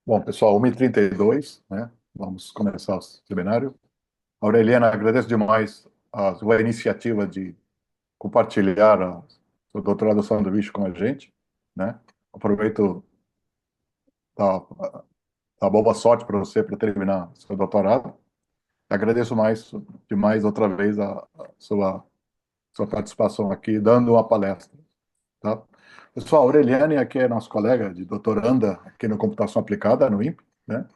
Bom, pessoal, 1h32, né? Vamos começar o seminário. Aureliana, agradeço demais a sua iniciativa de compartilhar o seu doutorado do sanduíche com a gente, né? Aproveito a boa sorte para você para terminar seu doutorado. Agradeço demais outra vez a sua participação aqui, dando uma palestra, tá? Pessoal, a Aureliane aqui é nosso colega de doutoranda aqui no Computação Aplicada, no INPE, né?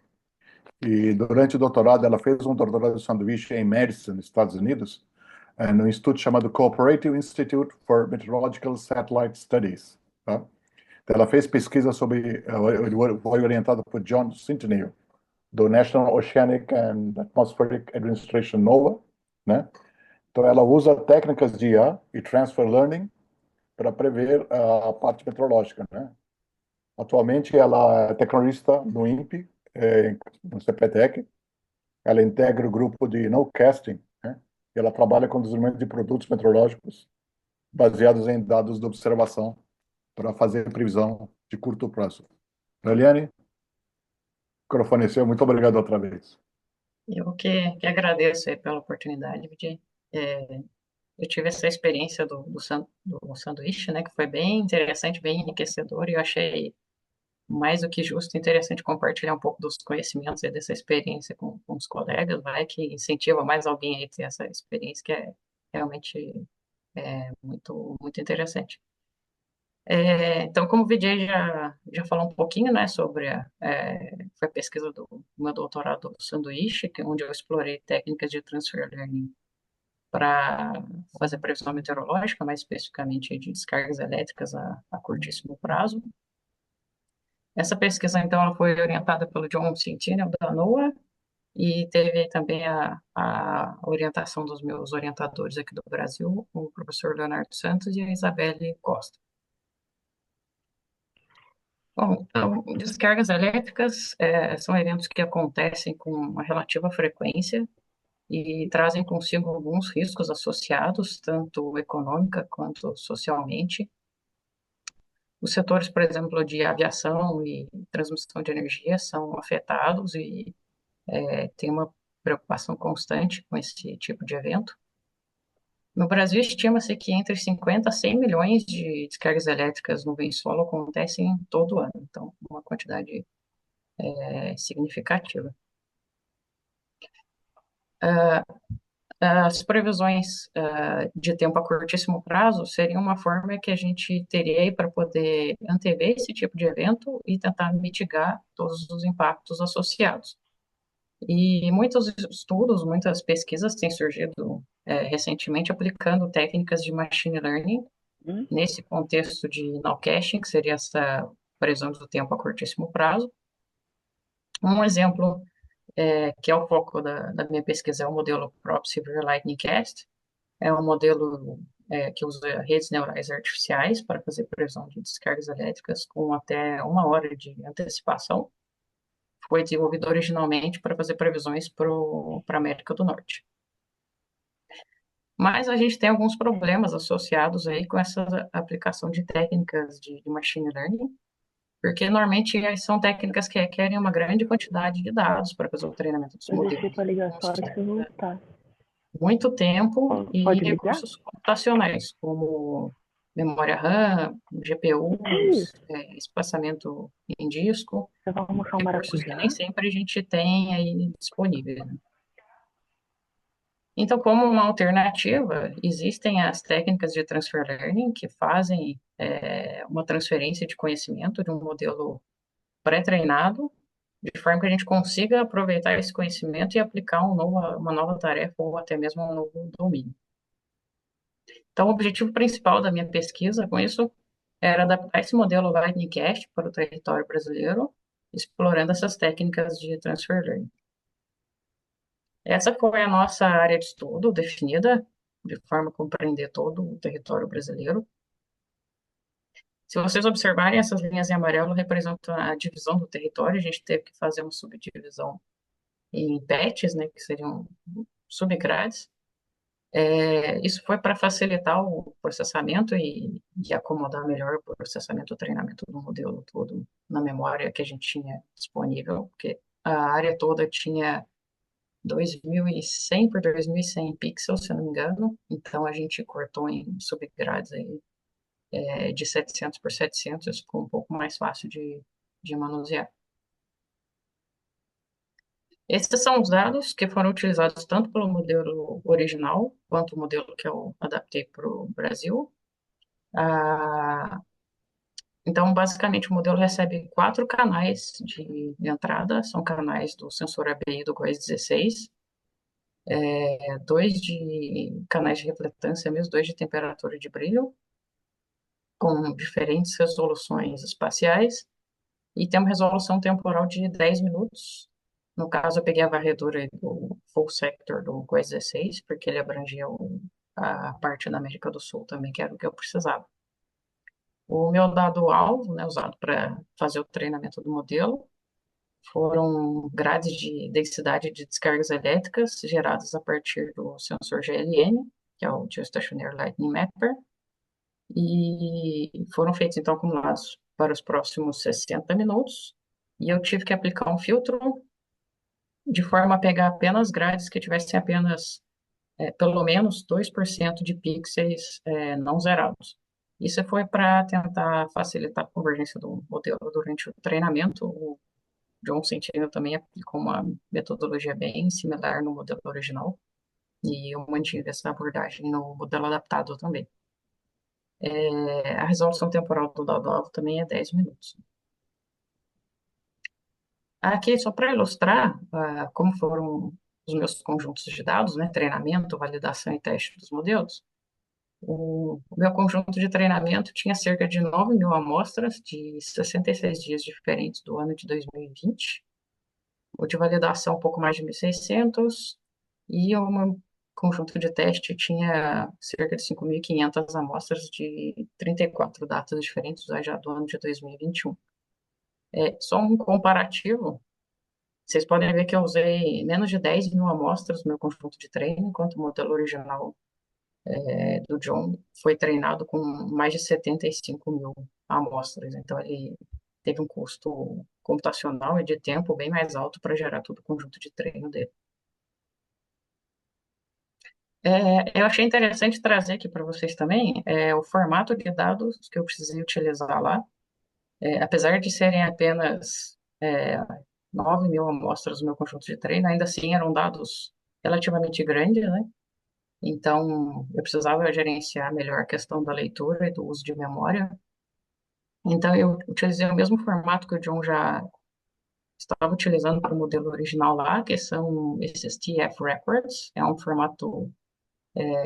E durante o doutorado, ela fez um doutorado de sanduíche em Madison, nos Estados Unidos, no instituto chamado Cooperative Institute for Meteorological Satellite Studies. Tá? Então, ela fez pesquisa foi orientada por John Centineo, do National Oceanic and Atmospheric Administration, NOAA, né? Então, ela usa técnicas de IA e Transfer Learning para prever a parte meteorológica, né? Atualmente, ela é tecnologista no INPE, no CPTEC. Ela integra o grupo de nowcasting, né? E ela trabalha com desenvolvimento de produtos meteorológicos baseados em dados de observação para fazer previsão de curto prazo. Eliane, microfone é seu. Muito obrigado outra vez. Eu que agradeço aí pela oportunidade eu tive essa experiência do sanduíche, né, que foi bem interessante, bem enriquecedor, e eu achei mais do que justo e interessante compartilhar um pouco dos conhecimentos e dessa experiência com os colegas, vai, que incentiva mais alguém aí a ter essa experiência, que é realmente muito interessante. Então, como o Vijay já falou um pouquinho, né, sobre foi a pesquisa do meu doutorado do sanduíche, onde eu explorei técnicas de transfer learning para fazer previsão meteorológica, mais especificamente de descargas elétricas a curtíssimo prazo. Essa pesquisa, então, ela foi orientada pelo John Centineo, da NOAA, e teve também a orientação dos meus orientadores aqui do Brasil, o professor Leonardo Santos e a Isabelle Costa. Bom, então, descargas elétricas são eventos que acontecem com uma relativa frequência e trazem consigo alguns riscos associados, tanto econômica quanto socialmente. Os setores, por exemplo, de aviação e transmissão de energia são afetados e tem uma preocupação constante com esse tipo de evento. No Brasil, estima-se que entre 50 a 100 milhões de descargas elétricas no bem-solo acontecem todo ano, então, uma quantidade significativa. As previsões de tempo a curtíssimo prazo seriam uma forma que a gente teria aí para poder antever esse tipo de evento e tentar mitigar todos os impactos associados. E muitos estudos, muitas pesquisas têm surgido recentemente aplicando técnicas de machine learning nesse contexto de nowcasting, que seria essa previsão do tempo a curtíssimo prazo. Um exemplo que é o foco da minha pesquisa é o modelo Prop Severe Lightning Cast. É um modelo que usa redes neurais artificiais para fazer previsão de descargas elétricas com até 1 hora de antecipação. Foi desenvolvido originalmente para fazer previsões para a América do Norte. Mas a gente tem alguns problemas associados aí com essa aplicação de técnicas de machine learning, porque normalmente são técnicas que requerem uma grande quantidade de dados para fazer o treinamento dos Eu deixei modelos. pra ligar Então, essa isso hora que você voltar. muito tempo e Pode ligar? recursos computacionais, como memória RAM, Ih, GPUs, espaçamento em disco, você vai almoçar um recursos que nem maracujá? sempre a gente tem aí disponível, né? Então, como uma alternativa, existem as técnicas de transfer learning que fazem uma transferência de conhecimento de um modelo pré-treinado, de forma que a gente consiga aproveitar esse conhecimento e aplicar uma nova tarefa ou até mesmo um novo domínio. Então, o objetivo principal da minha pesquisa com isso era adaptar esse modelo Lightning-Cast para o território brasileiro, explorando essas técnicas de transfer learning. Essa foi a nossa área de estudo definida, de forma a compreender todo o território brasileiro. Se vocês observarem, essas linhas em amarelo representam a divisão do território. A gente teve que fazer uma subdivisão em patches, né, que seriam subgrades. Isso foi para facilitar o processamento e acomodar melhor o processamento e treinamento do modelo todo na memória que a gente tinha disponível, porque a área toda tinha 2.100 por 2.100 pixels, se eu não me engano, então a gente cortou em subgrades aí, de 700 por 700, ficou um pouco mais fácil de manusear. Esses são os dados que foram utilizados tanto pelo modelo original quanto o modelo que eu adaptei para o Brasil. Ah, então, basicamente, o modelo recebe 4 canais de entrada, são canais do sensor ABI do GOES 16, 2 de canais de refletância, mesmo 2 de temperatura e de brilho, com diferentes resoluções espaciais, e tem uma resolução temporal de 10 minutos. No caso, eu peguei a varredura do full sector do GOES 16, porque ele abrangia a parte da América do Sul também, que era o que eu precisava. O meu dado-alvo, né, usado para fazer o treinamento do modelo, foram grades de densidade de descargas elétricas geradas a partir do sensor GLM, que é o Geostationary Lightning Mapper, e foram feitos, então, acumulados para os próximos 60 minutos, e eu tive que aplicar um filtro de forma a pegar apenas grades que tivessem apenas pelo menos 2% de pixels não zerados. Isso foi para tentar facilitar a convergência do modelo durante o treinamento. O John Centineo também aplicou uma metodologia bem similar no modelo original, e eu mantive essa abordagem no modelo adaptado também. A resolução temporal do dado-alvo também é 10 minutos. Aqui, só para ilustrar como foram os meus conjuntos de dados, né, treinamento, validação e teste dos modelos, o meu conjunto de treinamento tinha cerca de 9.000 amostras de 66 dias diferentes do ano de 2020. O de validação, um pouco mais de 1.600. E o conjunto de teste tinha cerca de 5.500 amostras de 34 datas diferentes, já do ano de 2021. Só um comparativo, vocês podem ver que eu usei menos de 10.000 amostras no meu conjunto de treino, enquanto o modelo original do John foi treinado com mais de 75.000 amostras. Então, ele teve um custo computacional e de tempo bem mais alto para gerar todo o conjunto de treino dele. Eu achei interessante trazer aqui para vocês também o formato de dados que eu precisei utilizar lá. Apesar de serem apenas 9.000 amostras do meu conjunto de treino, ainda assim eram dados relativamente grandes, né? Então, eu precisava gerenciar melhor a questão da leitura e do uso de memória. Então, eu utilizei o mesmo formato que o John já estava utilizando para o modelo original lá, que são esses TF Records. É um formato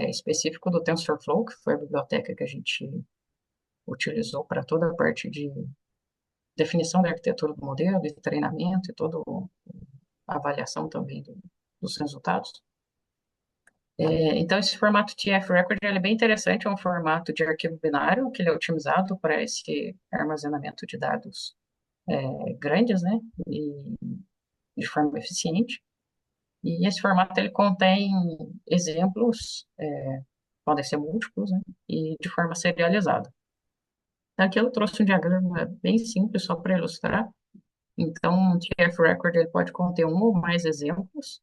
específico do TensorFlow, que foi a biblioteca que a gente utilizou para toda a parte de definição da arquitetura do modelo, de treinamento e toda a avaliação também dos resultados. Então, esse formato TF-Record ele é bem interessante, é um formato de arquivo binário, que ele é otimizado para esse armazenamento de dados grandes, né, e de forma eficiente. E esse formato ele contém exemplos, podem ser múltiplos, né, e de forma serializada. Aqui eu trouxe um diagrama bem simples, só para ilustrar. Então, o TF-Record ele pode conter um ou mais exemplos,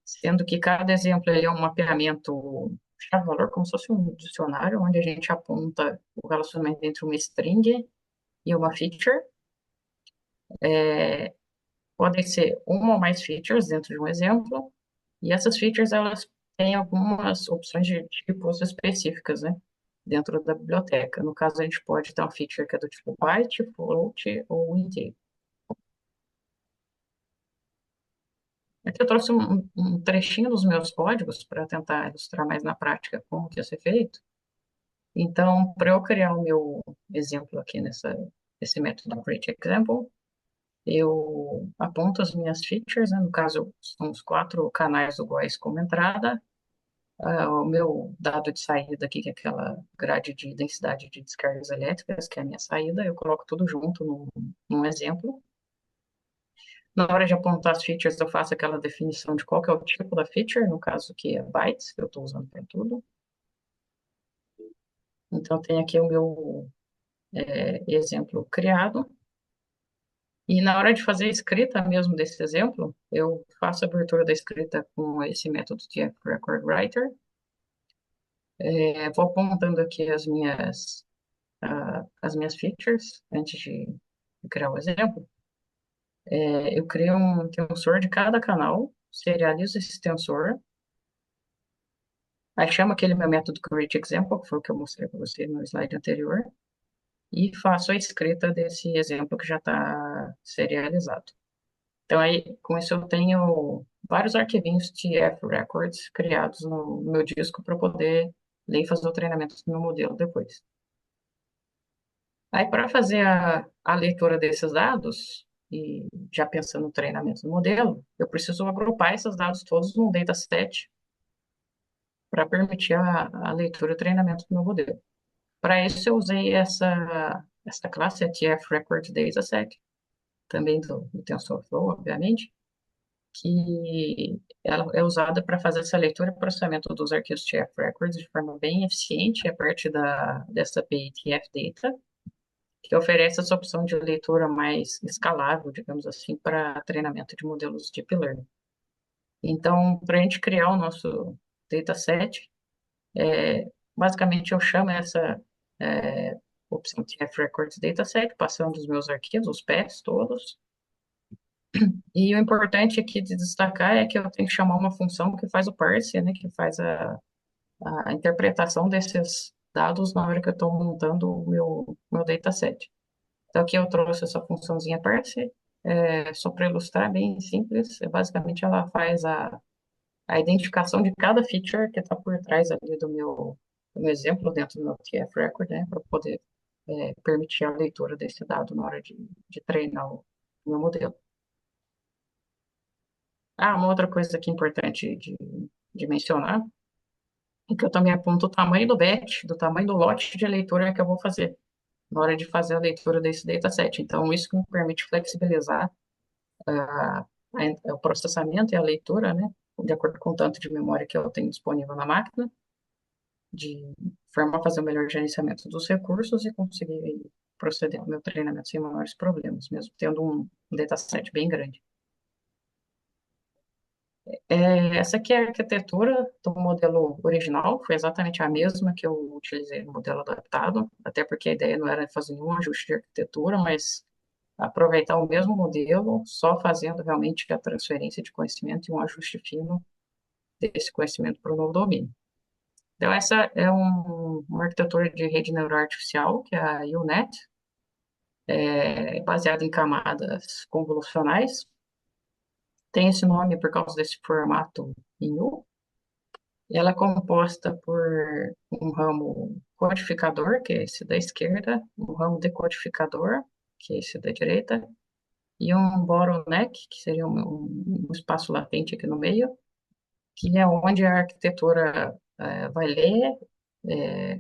sendo que cada exemplo é um mapeamento chave-valor, como se fosse um dicionário, onde a gente aponta o relacionamento entre uma string e uma feature. Podem ser uma ou mais features dentro de um exemplo, e essas features elas têm algumas opções de tipos específicas, né, dentro da biblioteca. No caso, a gente pode ter uma feature que é do tipo byte, float ou integer. Aqui eu trouxe um trechinho dos meus códigos para tentar ilustrar mais na prática como que isso é feito. Então, para eu criar o meu exemplo aqui nesse método createExample, eu aponto as minhas features, né? No caso, são os 4 canais do GOES como entrada, o meu dado de saída aqui, que é aquela grade de densidade de descargas elétricas, que é a minha saída, eu coloco tudo junto num exemplo. Na hora de apontar as features, eu faço aquela definição de qual que é o tipo da feature, no caso que é bytes, que eu estou usando para tudo. Então, tem aqui o meu exemplo criado. E na hora de fazer a escrita mesmo desse exemplo, eu faço a abertura da escrita com esse método de Record Writer. Vou apontando aqui as minhas features antes de criar o exemplo. Eu crio um tensor de cada canal, serializo esse tensor, aí chamo aquele meu método create example, que foi o que eu mostrei para você no slide anterior, e faço a escrita desse exemplo que já está serializado. Então, aí, com isso, eu tenho vários arquivinhos TF Records criados no meu disco para poder ler e fazer o treinamento do meu modelo depois. Aí, para fazer a leitura desses dados, e já pensando no treinamento do modelo, eu preciso agrupar esses dados todos num dataset para permitir a leitura e o treinamento do meu modelo. Para isso, eu usei essa classe, a TF Record Dataset, também do TensorFlow, obviamente, que ela é usada para fazer essa leitura e processamento dos arquivos TF Records de forma bem eficiente a partir dessa API TF Data, que oferece essa opção de leitura mais escalável, digamos assim, para treinamento de modelos Deep Learning. Então, para a gente criar o nosso dataset, basicamente eu chamo essa opção TF Records Dataset, passando os meus arquivos, os paths todos. E o importante aqui de destacar é que eu tenho que chamar uma função que faz o parse, né, que faz a interpretação desses dados na hora que eu estou montando o meu dataset. Então, aqui eu trouxe essa funçãozinha parse, só para ilustrar, bem simples. Basicamente, ela faz a identificação de cada feature que está por trás ali do meu exemplo dentro do meu TF Record, né, para poder permitir a leitura desse dado na hora de treinar o meu modelo. Uma outra coisa aqui importante de mencionar é que eu também aponto o tamanho do batch, do tamanho do lote de leitura que eu vou fazer na hora de fazer a leitura desse dataset. Então, isso que me permite flexibilizar o processamento e a leitura, né, de acordo com o tanto de memória que eu tenho disponível na máquina, de forma a fazer o melhor gerenciamento dos recursos e conseguir aí, proceder ao meu treinamento sem maiores problemas, mesmo tendo um dataset bem grande. Essa aqui é a arquitetura do modelo original, foi exatamente a mesma que eu utilizei no modelo adaptado, até porque a ideia não era fazer nenhum ajuste de arquitetura, mas aproveitar o mesmo modelo, só fazendo realmente a transferência de conhecimento e um ajuste fino desse conhecimento para o novo domínio. Então, essa é uma arquitetura de rede neural artificial, que é a UNet, baseada em camadas convolucionais. Tem esse nome por causa desse formato em U. Ela é composta por um ramo codificador, que é esse da esquerda, um ramo decodificador, que é esse da direita, e um bottleneck, que seria um espaço latente aqui no meio, que é onde a arquitetura vai ler,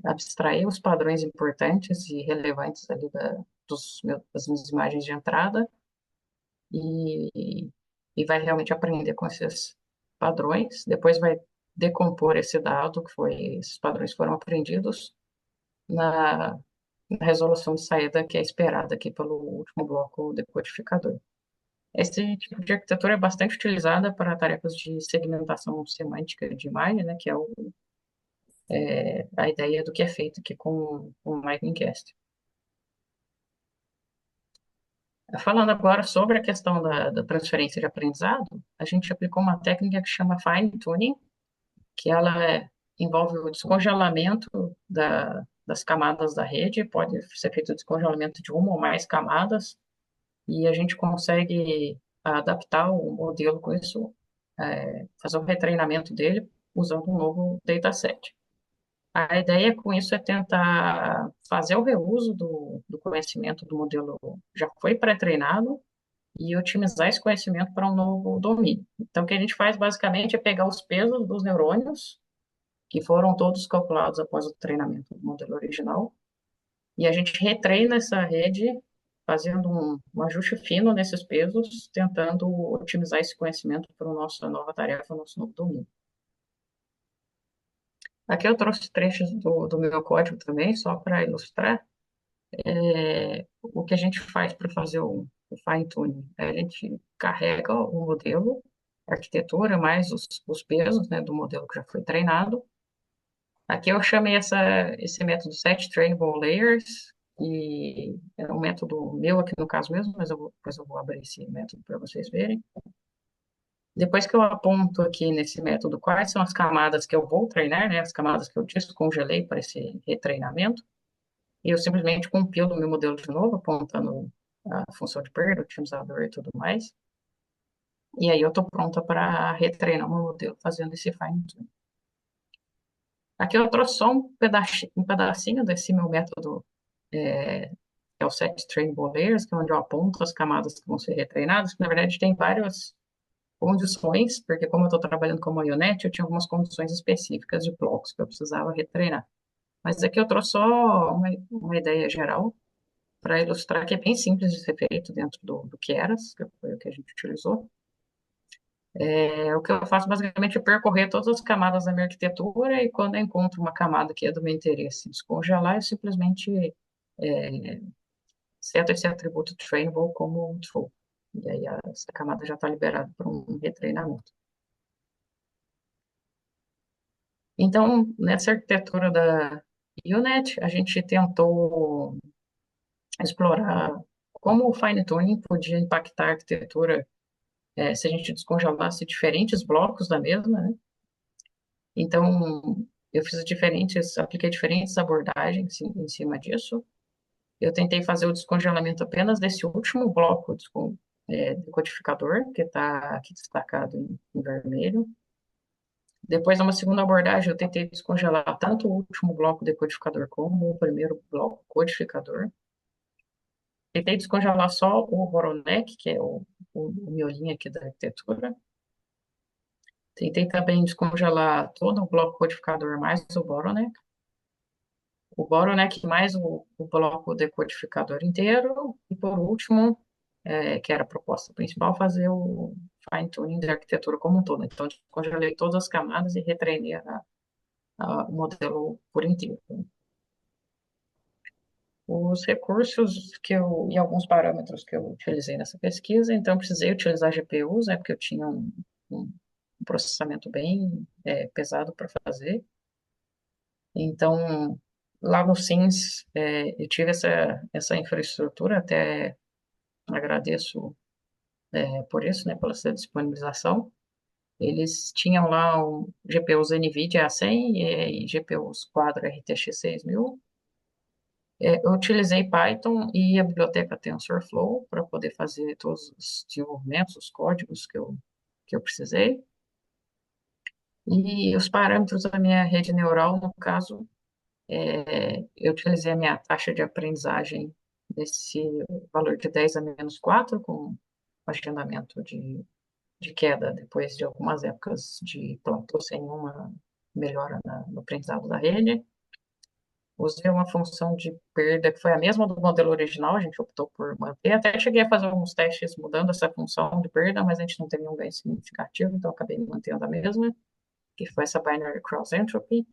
abstrair os padrões importantes e relevantes ali das minhas imagens de entrada e, e vai realmente aprender com esses padrões. Depois vai decompor esse dado esses padrões foram aprendidos na resolução de saída que é esperada aqui pelo último bloco decodificador. Esse tipo de arquitetura é bastante utilizada para tarefas de segmentação semântica de imagem, né, que é a ideia do que é feito aqui com o Lightning-Cast. Falando agora sobre a questão da transferência de aprendizado, a gente aplicou uma técnica que chama Fine Tuning, que envolve o descongelamento das camadas da rede, pode ser feito o descongelamento de uma ou mais camadas, e a gente consegue adaptar o modelo com isso, fazer um retreinamento dele usando um novo dataset. A ideia com isso é tentar fazer o reuso do conhecimento do modelo já foi pré-treinado e otimizar esse conhecimento para um novo domínio. Então, o que a gente faz basicamente é pegar os pesos dos neurônios, que foram todos calculados após o treinamento do modelo original, e a gente retreina essa rede fazendo um ajuste fino nesses pesos, tentando otimizar esse conhecimento para a nossa nova tarefa, o nosso novo domínio. Aqui eu trouxe trechos do meu código também, só para ilustrar o que a gente faz para fazer o fine tuning. Aí a gente carrega o modelo, a arquitetura, mais os pesos, né, do modelo que já foi treinado. Aqui eu chamei esse método Set Trainable Layers, e é um método meu aqui no caso mesmo, mas depois eu vou abrir esse método para vocês verem. Depois que eu aponto aqui nesse método quais são as camadas que eu vou treinar, né, as camadas que eu descongelei para esse retreinamento, eu simplesmente compilo o meu modelo de novo, apontando a função de perda, otimizador e tudo mais. E aí eu estou pronta para retreinar o meu modelo fazendo esse fine tuning. Aqui eu trouxe só um pedacinho desse meu método, que é o Set Trainable Layers, que é onde eu aponto as camadas que vão ser retreinadas, que na verdade tem várias condições, porque como eu estou trabalhando com marionete, eu tinha algumas condições específicas de blocos que eu precisava retreinar. Mas aqui eu trouxe só uma ideia geral para ilustrar que é bem simples de ser feito dentro do Keras, que foi o que a gente utilizou. O que eu faço basicamente é percorrer todas as camadas da minha arquitetura e quando eu encontro uma camada que é do meu interesse descongelar, eu simplesmente é, seto esse atributo trainable como true. E aí essa camada já está liberada para um retreinamento. Então, nessa arquitetura da UNet, a gente tentou explorar como o fine tuning podia impactar a arquitetura se a gente descongelasse diferentes blocos da mesma, né? Então, eu apliquei diferentes abordagens em cima disso. Eu tentei fazer o descongelamento apenas desse último bloco decodificador, que está aqui destacado em vermelho. Depois, numa segunda abordagem, eu tentei descongelar tanto o último bloco decodificador como o primeiro bloco codificador. Tentei descongelar só o Voronek, que é o miolinho aqui da arquitetura. Tentei também descongelar todo o bloco codificador mais o Bottleneck. O Bottleneck mais o bloco decodificador inteiro. E por último, que era a proposta principal, fazer o fine-tuning da arquitetura como um todo. Então, descongelei todas as camadas e retreinei o modelo por inteiro. Os recursos e alguns parâmetros que eu utilizei nessa pesquisa, então precisei utilizar GPUs, né, porque eu tinha um processamento bem pesado para fazer. Então, lá no SINS, eu tive essa infraestrutura, até agradeço por isso, né, pela sua disponibilização. Eles tinham lá GPUs NVIDIA A100 e GPUs Quadro RTX 6000. Eu utilizei Python e a biblioteca TensorFlow para poder fazer todos os desenvolvimentos, os códigos que eu precisei. E os parâmetros da minha rede neural, no caso, eu utilizei a minha taxa de aprendizagem desse valor de 10 a menos 4, com agendamento de queda depois de algumas épocas de platô sem nenhuma melhora no aprendizado da rede. Usei uma função de perda que foi a mesma do modelo original, a gente optou por manter. Até cheguei a fazer alguns testes mudando essa função de perda, mas a gente não teve nenhum ganho significativo, então acabei mantendo a mesma, que foi essa binary cross entropy.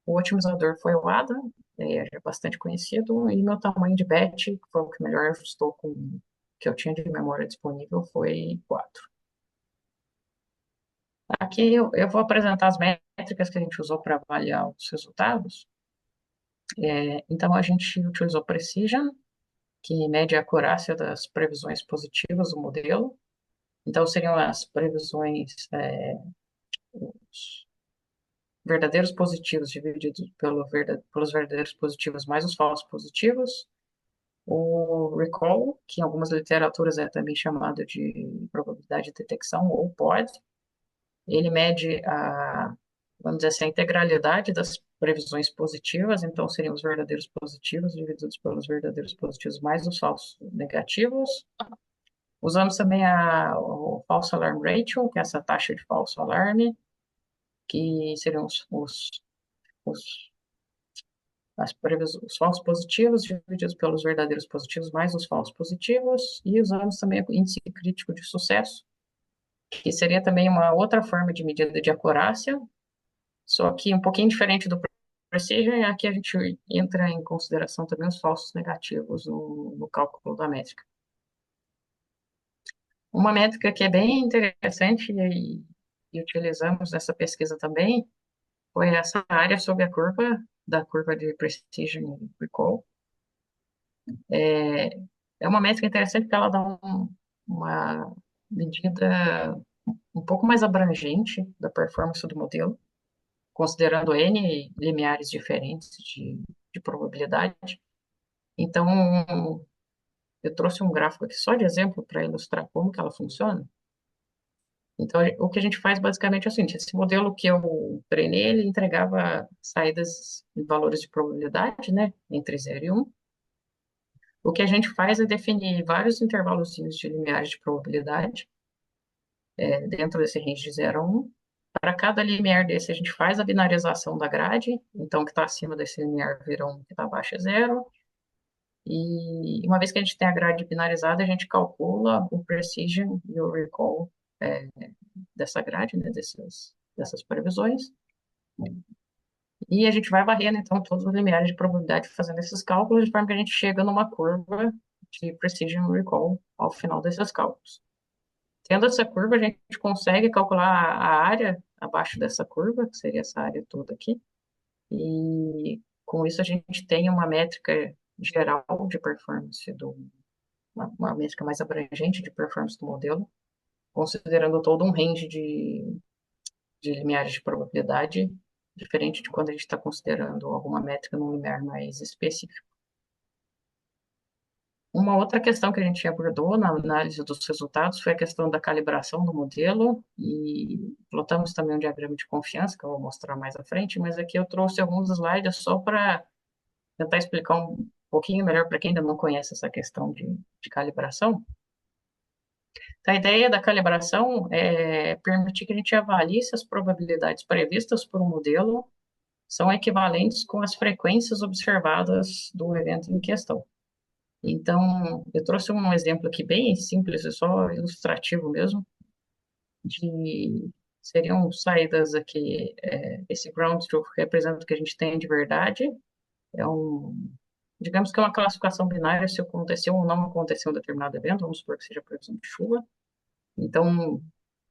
O otimizador foi o ADA, é bastante conhecido, e meu tamanho de batch, que foi o que melhor ajustou com o que eu tinha de memória disponível, foi 4. Aqui eu vou apresentar as métricas que a gente usou para avaliar os resultados. Então, a gente utilizou Precision, que mede a acurácia das previsões positivas do modelo. Então, seriam as previsões, os verdadeiros positivos divididos pelos verdadeiros positivos mais os falsos positivos. O recall, que em algumas literaturas é também chamado de probabilidade de detecção, ou POD, ele mede vamos dizer assim, a integralidade das previsões positivas, então seriam os verdadeiros positivos divididos pelos verdadeiros positivos mais os falsos negativos. Usamos também o False Alarm Ratio, que é essa taxa de falso alarme, que seriam os, os falsos positivos divididos pelos verdadeiros positivos mais os falsos positivos. E usamos também o índice crítico de sucesso, que seria também uma outra forma de medida de acurácia, só que um pouquinho diferente do Precision, e aqui a gente entra em consideração também os falsos negativos no cálculo da métrica. Uma métrica que é bem interessante e utilizamos nessa pesquisa também foi essa área sob a curva, da curva de Precision Recall. É, é uma métrica interessante porque ela dá uma medida um pouco mais abrangente da performance do modelo, considerando N limiares diferentes de probabilidade. Então, eu trouxe um gráfico aqui só de exemplo para ilustrar como que ela funciona. Então, o que a gente faz basicamente é o seguinte: esse modelo que eu treinei, ele entregava saídas em valores de probabilidade, né, entre 0 e 1. O que a gente faz é definir vários intervalos de limiares de probabilidade, dentro desse range de 0 a 1. Para cada limiar desse, a gente faz a binarização da grade, então o que está acima desse limiar vira 1, o que está abaixo é 0. E uma vez que a gente tem a grade binarizada, a gente calcula o precision e o recall é, dessa grade, né, dessas previsões. E a gente vai varrendo, então, todos os limiares de probabilidade fazendo esses cálculos, de forma que a gente chega numa curva de precision recall ao final desses cálculos. Tendo essa curva, a gente consegue calcular a área abaixo dessa curva, que seria essa área toda aqui. E com isso a gente tem uma métrica geral de performance uma métrica mais abrangente de performance do modelo, considerando todo um range de limiares de probabilidade, diferente de quando a gente está considerando alguma métrica num limiar mais específico. Uma outra questão que a gente abordou na análise dos resultados foi a questão da calibração do modelo e plotamos também um diagrama de confiança, que eu vou mostrar mais à frente, mas aqui eu trouxe alguns slides só para tentar explicar um pouquinho melhor para quem ainda não conhece essa questão de calibração. Então, a ideia da calibração é permitir que a gente avalie se as probabilidades previstas por um modelo são equivalentes com as frequências observadas do evento em questão. Então, eu trouxe um exemplo aqui bem simples, é só ilustrativo mesmo, seriam saídas aqui, esse ground truth representa o que a gente tem de verdade, digamos que é uma classificação binária se aconteceu ou não aconteceu um determinado evento, vamos supor que seja previsão de chuva. Então,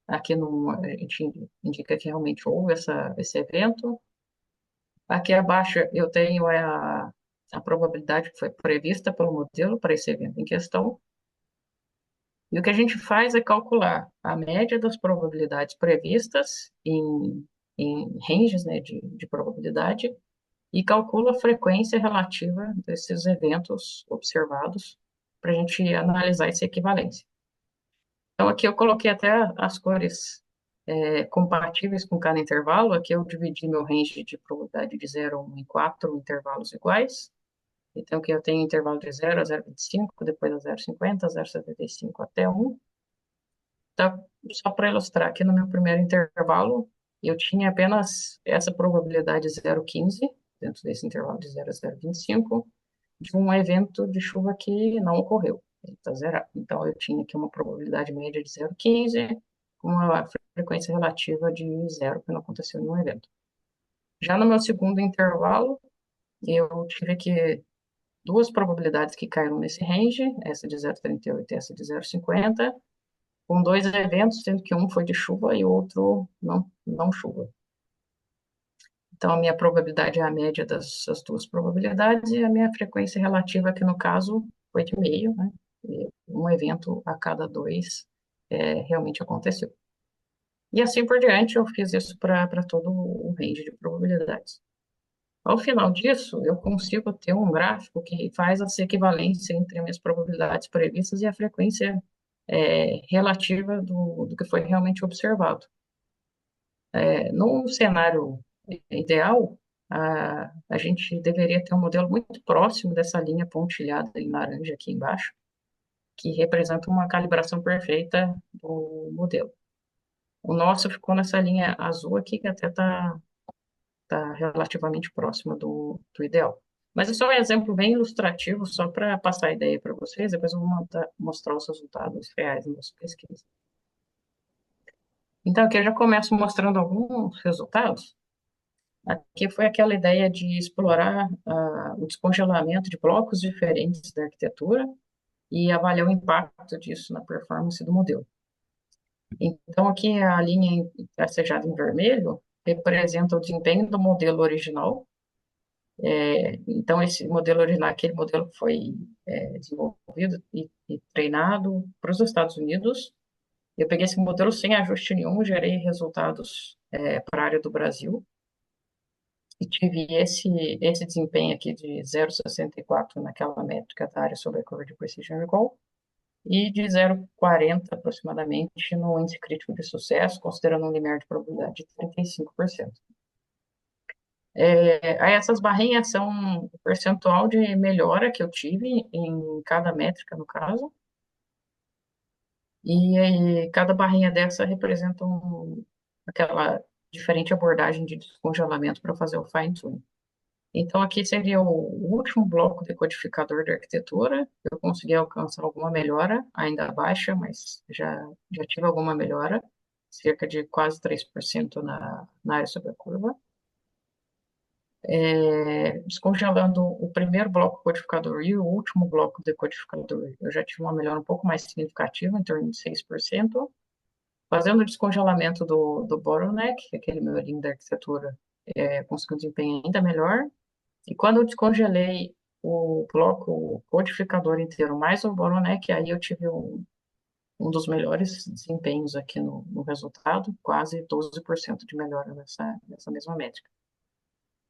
aqui a gente indica que realmente houve esse evento. Aqui abaixo eu tenho a probabilidade que foi prevista pelo modelo para esse evento em questão. E o que a gente faz é calcular a média das probabilidades previstas em ranges, né, de probabilidade e calcula a frequência relativa desses eventos observados para a gente analisar essa equivalência. Então, aqui eu coloquei até as cores compatíveis com cada intervalo. Aqui eu dividi meu range de probabilidade de 0 a 1 em 4 intervalos iguais. Então, aqui eu tenho intervalo de 0 a 0,25, depois a 0,50, 0,75 até 1. Então, só para ilustrar, aqui no meu primeiro intervalo, eu tinha apenas essa probabilidade 0,15, dentro desse intervalo de 0 a 0,25, de um evento de chuva que não ocorreu. Ele está zerado. Então, eu tinha aqui uma probabilidade média de 0,15, com uma frequência relativa de 0, que não aconteceu nenhum evento. Já no meu segundo intervalo, eu tive aqui duas probabilidades que caíram nesse range, essa de 0,38 e essa de 0,50, com dois eventos, sendo que um foi de chuva e o outro não chuva. Então, a minha probabilidade é a média dessas duas probabilidades e a minha frequência relativa, que no caso foi de meio, né? E um evento a cada dois realmente aconteceu. E assim por diante, eu fiz isso para todo o range de probabilidades. Ao final disso, eu consigo ter um gráfico que faz essa equivalência entre as minhas probabilidades previstas e a frequência relativa do que foi realmente observado. Num cenário ideal, a gente deveria ter um modelo muito próximo dessa linha pontilhada em laranja aqui embaixo, que representa uma calibração perfeita do modelo. O nosso ficou nessa linha azul aqui, que até está relativamente próxima do ideal. Mas é só um exemplo bem ilustrativo, só para passar a ideia para vocês, depois eu vou mostrar os resultados reais da nossa pesquisa. Então, aqui eu já começo mostrando alguns resultados. Aqui foi aquela ideia de explorar o descongelamento de blocos diferentes da arquitetura e avaliar o impacto disso na performance do modelo. Então, aqui a linha tracejada em vermelho representa o desempenho do modelo original. Então, esse modelo original, aquele modelo que foi desenvolvido e treinado para os Estados Unidos. Eu peguei esse modelo sem ajuste nenhum, gerei resultados para a área do Brasil e tive esse desempenho aqui de 0,64 naquela métrica da área sobre a curva de Precision Recall e de 0,40 aproximadamente no índice crítico de sucesso, considerando um limiar de probabilidade de 35%. Aí essas barrinhas são o percentual de melhora que eu tive em cada métrica, no caso, e aí cada barrinha dessa representa aquela diferente abordagem de descongelamento para fazer o fine-tuning. Então, aqui seria o último bloco decodificador da arquitetura. Eu consegui alcançar alguma melhora, ainda baixa, mas já tive alguma melhora, cerca de quase 3% na área sobre a curva. Descongelando o primeiro bloco codificador e o último bloco decodificador, eu já tive uma melhora um pouco mais significativa, em torno de 6%. Fazendo o descongelamento do bottleneck, que é aquele melhorinho da arquitetura, consegui um desempenho ainda melhor. E quando eu descongelei o bloco codificador inteiro mais o bottleneck, aí eu tive um dos melhores desempenhos aqui no resultado, quase 12% de melhora nessa mesma métrica.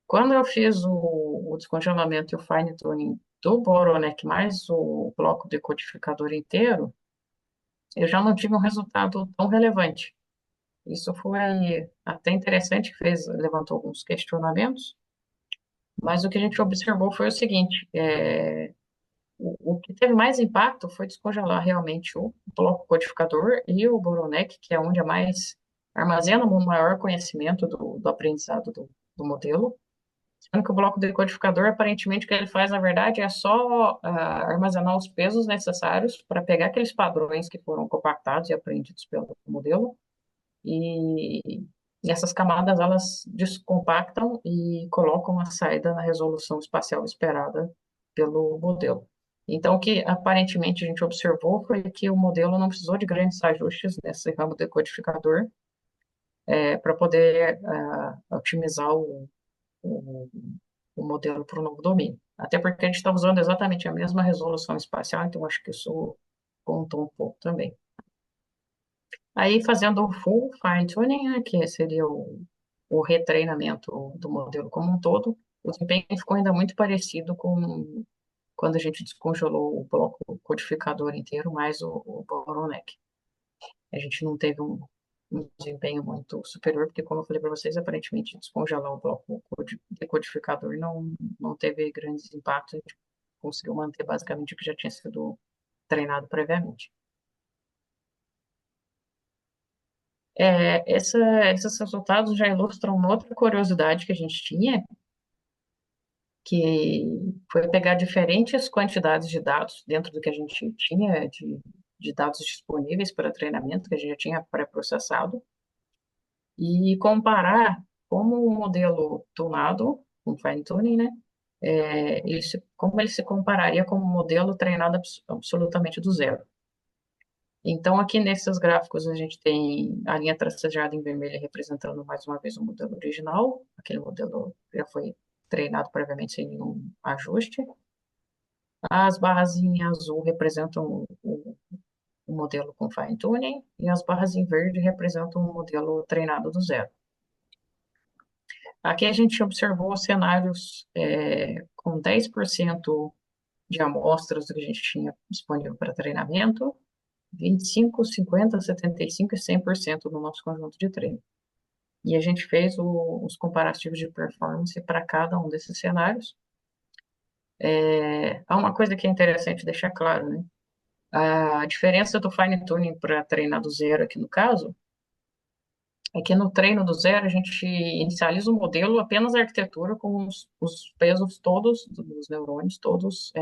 Quando eu fiz o descongelamento e o fine tuning do bottleneck mais o bloco decodificador inteiro, eu já não tive um resultado tão relevante. Isso foi até interessante, levantou alguns questionamentos, mas o que a gente observou foi o seguinte: o que teve mais impacto foi descongelar realmente o bloco codificador e o bottleneck, que é onde é mais armazena um maior conhecimento do aprendizado do modelo. Sendo que o bloco decodificador, aparentemente, o que ele faz, na verdade, é só armazenar os pesos necessários para pegar aqueles padrões que foram compactados e aprendidos pelo modelo. E essas camadas, elas descompactam e colocam a saída na resolução espacial esperada pelo modelo. Então, o que aparentemente a gente observou foi que o modelo não precisou de grandes ajustes nesse ramo decodificador para poder otimizar o, o modelo para o novo domínio. Até porque a gente está usando exatamente a mesma resolução espacial, então acho que isso contou um pouco também. Aí, fazendo o full fine-tuning, né, que seria o retreinamento do modelo como um todo, o desempenho ficou ainda muito parecido com quando a gente descongelou o bloco codificador inteiro, mais o bottleneck. A gente não teve um desempenho muito superior, porque, como eu falei para vocês, aparentemente descongelar o bloco decodificador não teve grandes impactos, a gente conseguiu manter basicamente o que já tinha sido treinado previamente. Esses resultados já ilustram uma outra curiosidade que a gente tinha, que foi pegar diferentes quantidades de dados dentro do que a gente tinha de dados disponíveis para treinamento, que a gente já tinha pré-processado, e comparar como o modelo tunado, com fine-tuning, né, como ele se compararia com um modelo treinado absolutamente do zero. Então, aqui nesses gráficos, a gente tem a linha tracejada em vermelho representando mais uma vez o modelo original, aquele modelo já foi treinado previamente sem nenhum ajuste. As barras em azul representam o modelo com fine tuning e as barras em verde representam o modelo treinado do zero. Aqui a gente observou cenários com 10% de amostras do que a gente tinha disponível para treinamento, 25, 50, 75 e 100% no nosso conjunto de treino. E a gente fez os comparativos de performance para cada um desses cenários. Há uma coisa que é interessante deixar claro, né? A diferença do fine tuning para treinar do zero aqui no caso é que no treino do zero a gente inicializa o modelo apenas a arquitetura com os pesos todos dos neurônios todos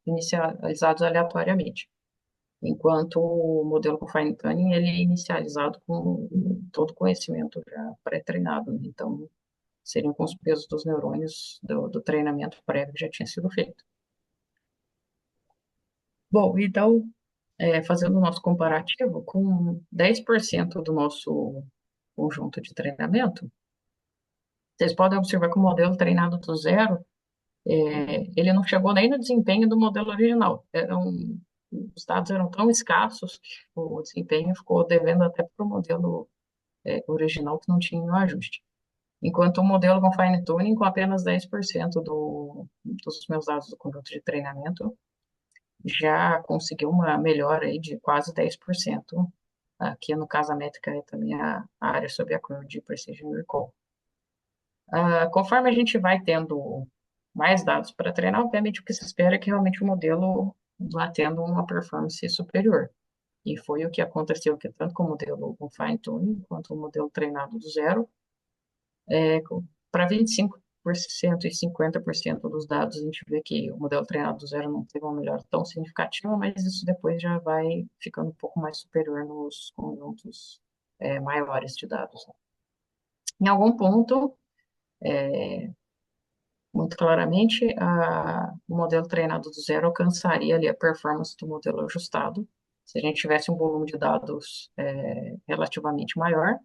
inicializados aleatoriamente, enquanto o modelo com fine tuning ele é inicializado com todo o conhecimento já pré-treinado, né? Então seriam com os pesos dos neurônios do treinamento prévio que já tinha sido feito. Bom, então fazendo o nosso comparativo, com 10% do nosso conjunto de treinamento, vocês podem observar que o modelo treinado do zero, ele não chegou nem no desempenho do modelo original. Os dados eram tão escassos que o desempenho ficou devendo até para o modelo original que não tinha o ajuste. Enquanto o modelo com fine tuning, com apenas 10% dos meus dados do conjunto de treinamento, já conseguiu uma melhora aí de quase 10%. Aqui, no caso, a métrica é também a área sob a curva de Precision Recall. Conforme a gente vai tendo mais dados para treinar, obviamente o que se espera é que realmente o modelo vá tendo uma performance superior. E foi o que aconteceu que tanto com o modelo com fine tuning quanto o modelo treinado do zero, para 25% e 50% dos dados, a gente vê que o modelo treinado do zero não teve uma melhora tão significativa, mas isso depois já vai ficando um pouco mais superior nos conjuntos maiores de dados. Em algum ponto, muito claramente, o modelo treinado do zero alcançaria ali a performance do modelo ajustado, se a gente tivesse um volume de dados relativamente maior.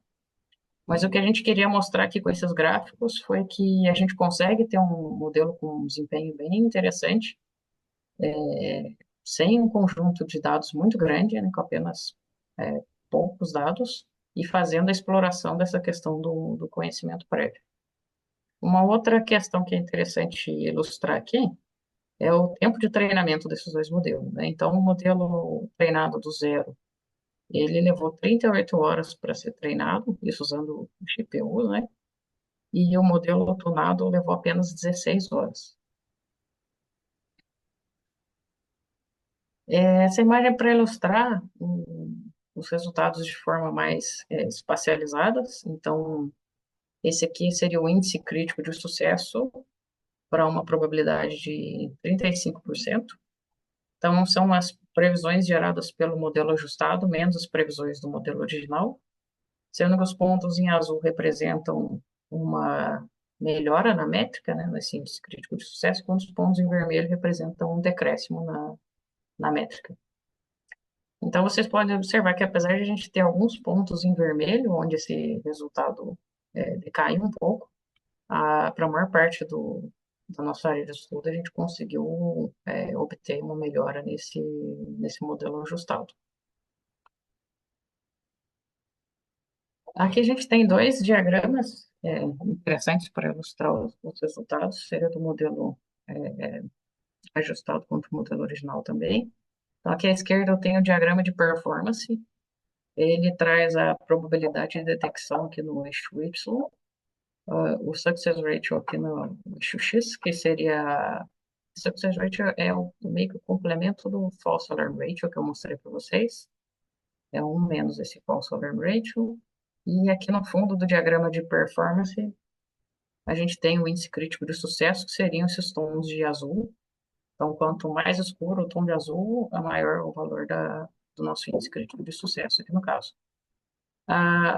Mas o que a gente queria mostrar aqui com esses gráficos foi que a gente consegue ter um modelo com um desempenho bem interessante, sem um conjunto de dados muito grande, né, com apenas poucos dados, e fazendo a exploração dessa questão do conhecimento prévio. Uma outra questão que é interessante ilustrar aqui é o tempo de treinamento desses dois modelos, né? Então, o modelo treinado do zero, ele levou 38 horas para ser treinado, isso usando o GPU, né? E o modelo tunado levou apenas 16 horas. Essa imagem é para ilustrar os resultados de forma mais espacializadas. Então, esse aqui seria o índice crítico de sucesso para uma probabilidade de 35%. Então, são as previsões geradas pelo modelo ajustado, menos as previsões do modelo original, sendo que os pontos em azul representam uma melhora na métrica, né, nesse índice crítico de sucesso, quando os pontos em vermelho representam um decréscimo na métrica. Então, vocês podem observar que, apesar de a gente ter alguns pontos em vermelho, onde esse resultado decaiu um pouco, para a maior parte da nossa área de estudo, a gente conseguiu obter uma melhora nesse modelo ajustado. Aqui a gente tem dois diagramas interessantes para ilustrar os resultados, seria do modelo ajustado contra o modelo original também. Então, aqui à esquerda eu tenho o diagrama de performance, ele traz a probabilidade de detecção aqui no eixo Y, o success ratio aqui no eixo X, que seria... Success ratio é meio que o complemento do false alarm ratio que eu mostrei para vocês. É 1 menos esse false alarm ratio. E aqui no fundo do diagrama de performance, a gente tem o índice crítico de sucesso, que seriam esses tons de azul. Então, quanto mais escuro o tom de azul, a maior o valor do nosso índice crítico de sucesso, aqui no caso.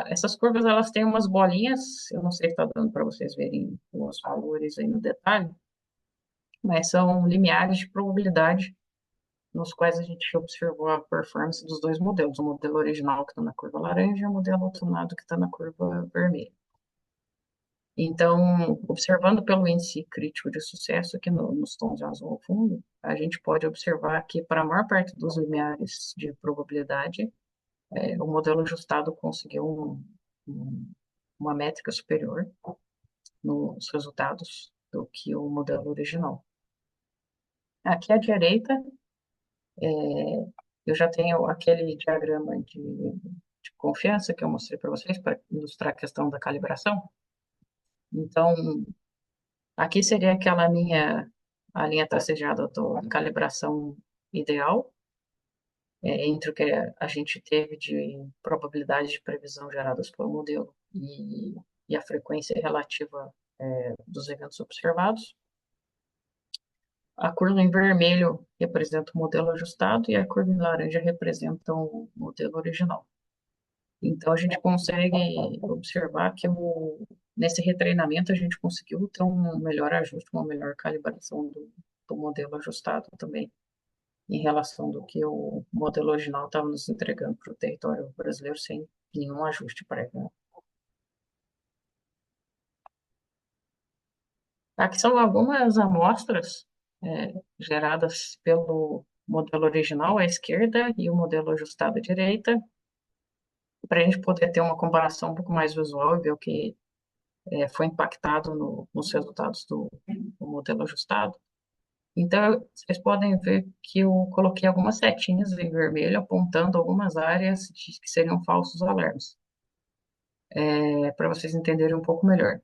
Essas curvas, elas têm umas bolinhas, eu não sei se está dando para vocês verem os valores aí no detalhe, mas são limiares de probabilidade nos quais a gente observou a performance dos dois modelos, o modelo original que está na curva laranja e o modelo tunado que está na curva vermelha. Então, observando pelo índice crítico de sucesso aqui nos tons de azul ao fundo, a gente pode observar que para a maior parte dos limiares de probabilidade, o modelo ajustado conseguiu uma métrica superior nos resultados do que o modelo original. Aqui à direita, eu já tenho aquele diagrama de confiança que eu mostrei para vocês, para ilustrar a questão da calibração. Então, aqui seria a linha tracejada da calibração ideal, entre o que a gente teve de probabilidade de previsão geradas pelo modelo e a frequência relativa dos eventos observados. A curva em vermelho representa o modelo ajustado e a curva em laranja representa o modelo original. Então, a gente consegue observar que nesse retreinamento a gente conseguiu ter um melhor ajuste, uma melhor calibração do modelo ajustado também. em relação do que o modelo original estava nos entregando para o território brasileiro sem nenhum ajuste prévio. Aqui são algumas amostras geradas pelo modelo original à esquerda e o modelo ajustado à direita, para a gente poder ter uma comparação um pouco mais visual e ver o que foi impactado nos resultados do modelo ajustado. Então, vocês podem ver que eu coloquei algumas setinhas em vermelho apontando algumas áreas que seriam falsos alarmes, para vocês entenderem um pouco melhor.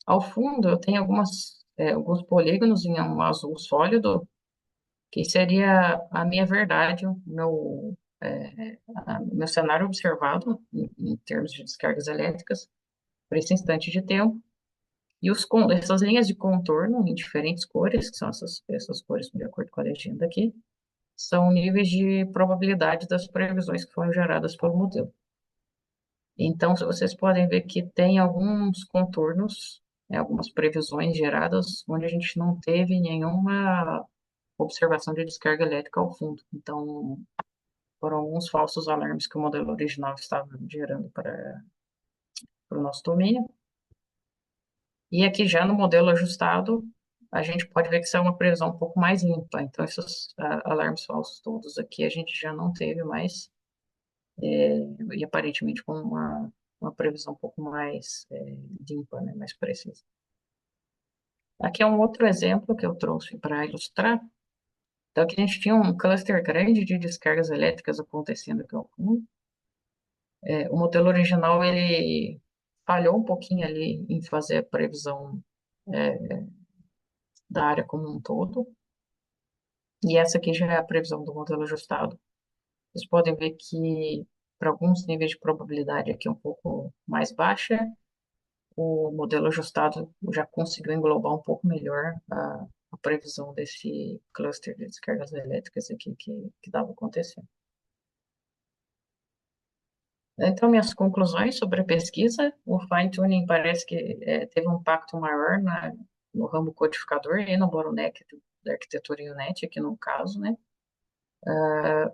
Ao fundo, eu tenho alguns polígonos em um azul sólido, que seria a minha verdade, meu cenário observado em termos de descargas elétricas para esse instante de tempo. E essas linhas de contorno em diferentes cores, que são essas cores de acordo com a legenda aqui, são níveis de probabilidade das previsões que foram geradas pelo modelo. Então, vocês podem ver que tem alguns contornos, algumas previsões geradas onde a gente não teve nenhuma observação de descarga elétrica ao fundo. Então, foram alguns falsos alarmes que o modelo original estava gerando para o nosso domínio. E aqui já no modelo ajustado, a gente pode ver que isso é uma previsão um pouco mais limpa. Então, esses alarmes falsos todos aqui a gente já não teve mais, e aparentemente com uma previsão um pouco mais limpa, né, mais precisa. Aqui é um outro exemplo que eu trouxe para ilustrar. Então, aqui a gente tinha um cluster grande de descargas elétricas acontecendo aqui ao fundo. O modelo original, ele falhou um pouquinho ali em fazer a previsão da área como um todo. E essa aqui já é a previsão do modelo ajustado. Vocês podem ver que, para alguns níveis de probabilidade aqui um pouco mais baixa, o modelo ajustado já conseguiu englobar um pouco melhor a previsão desse cluster de descargas elétricas aqui que estava acontecendo. Então, minhas conclusões sobre a pesquisa: o fine-tuning parece que teve um impacto maior no ramo codificador e no bottleneck da arquitetura UNet, aqui no caso, né?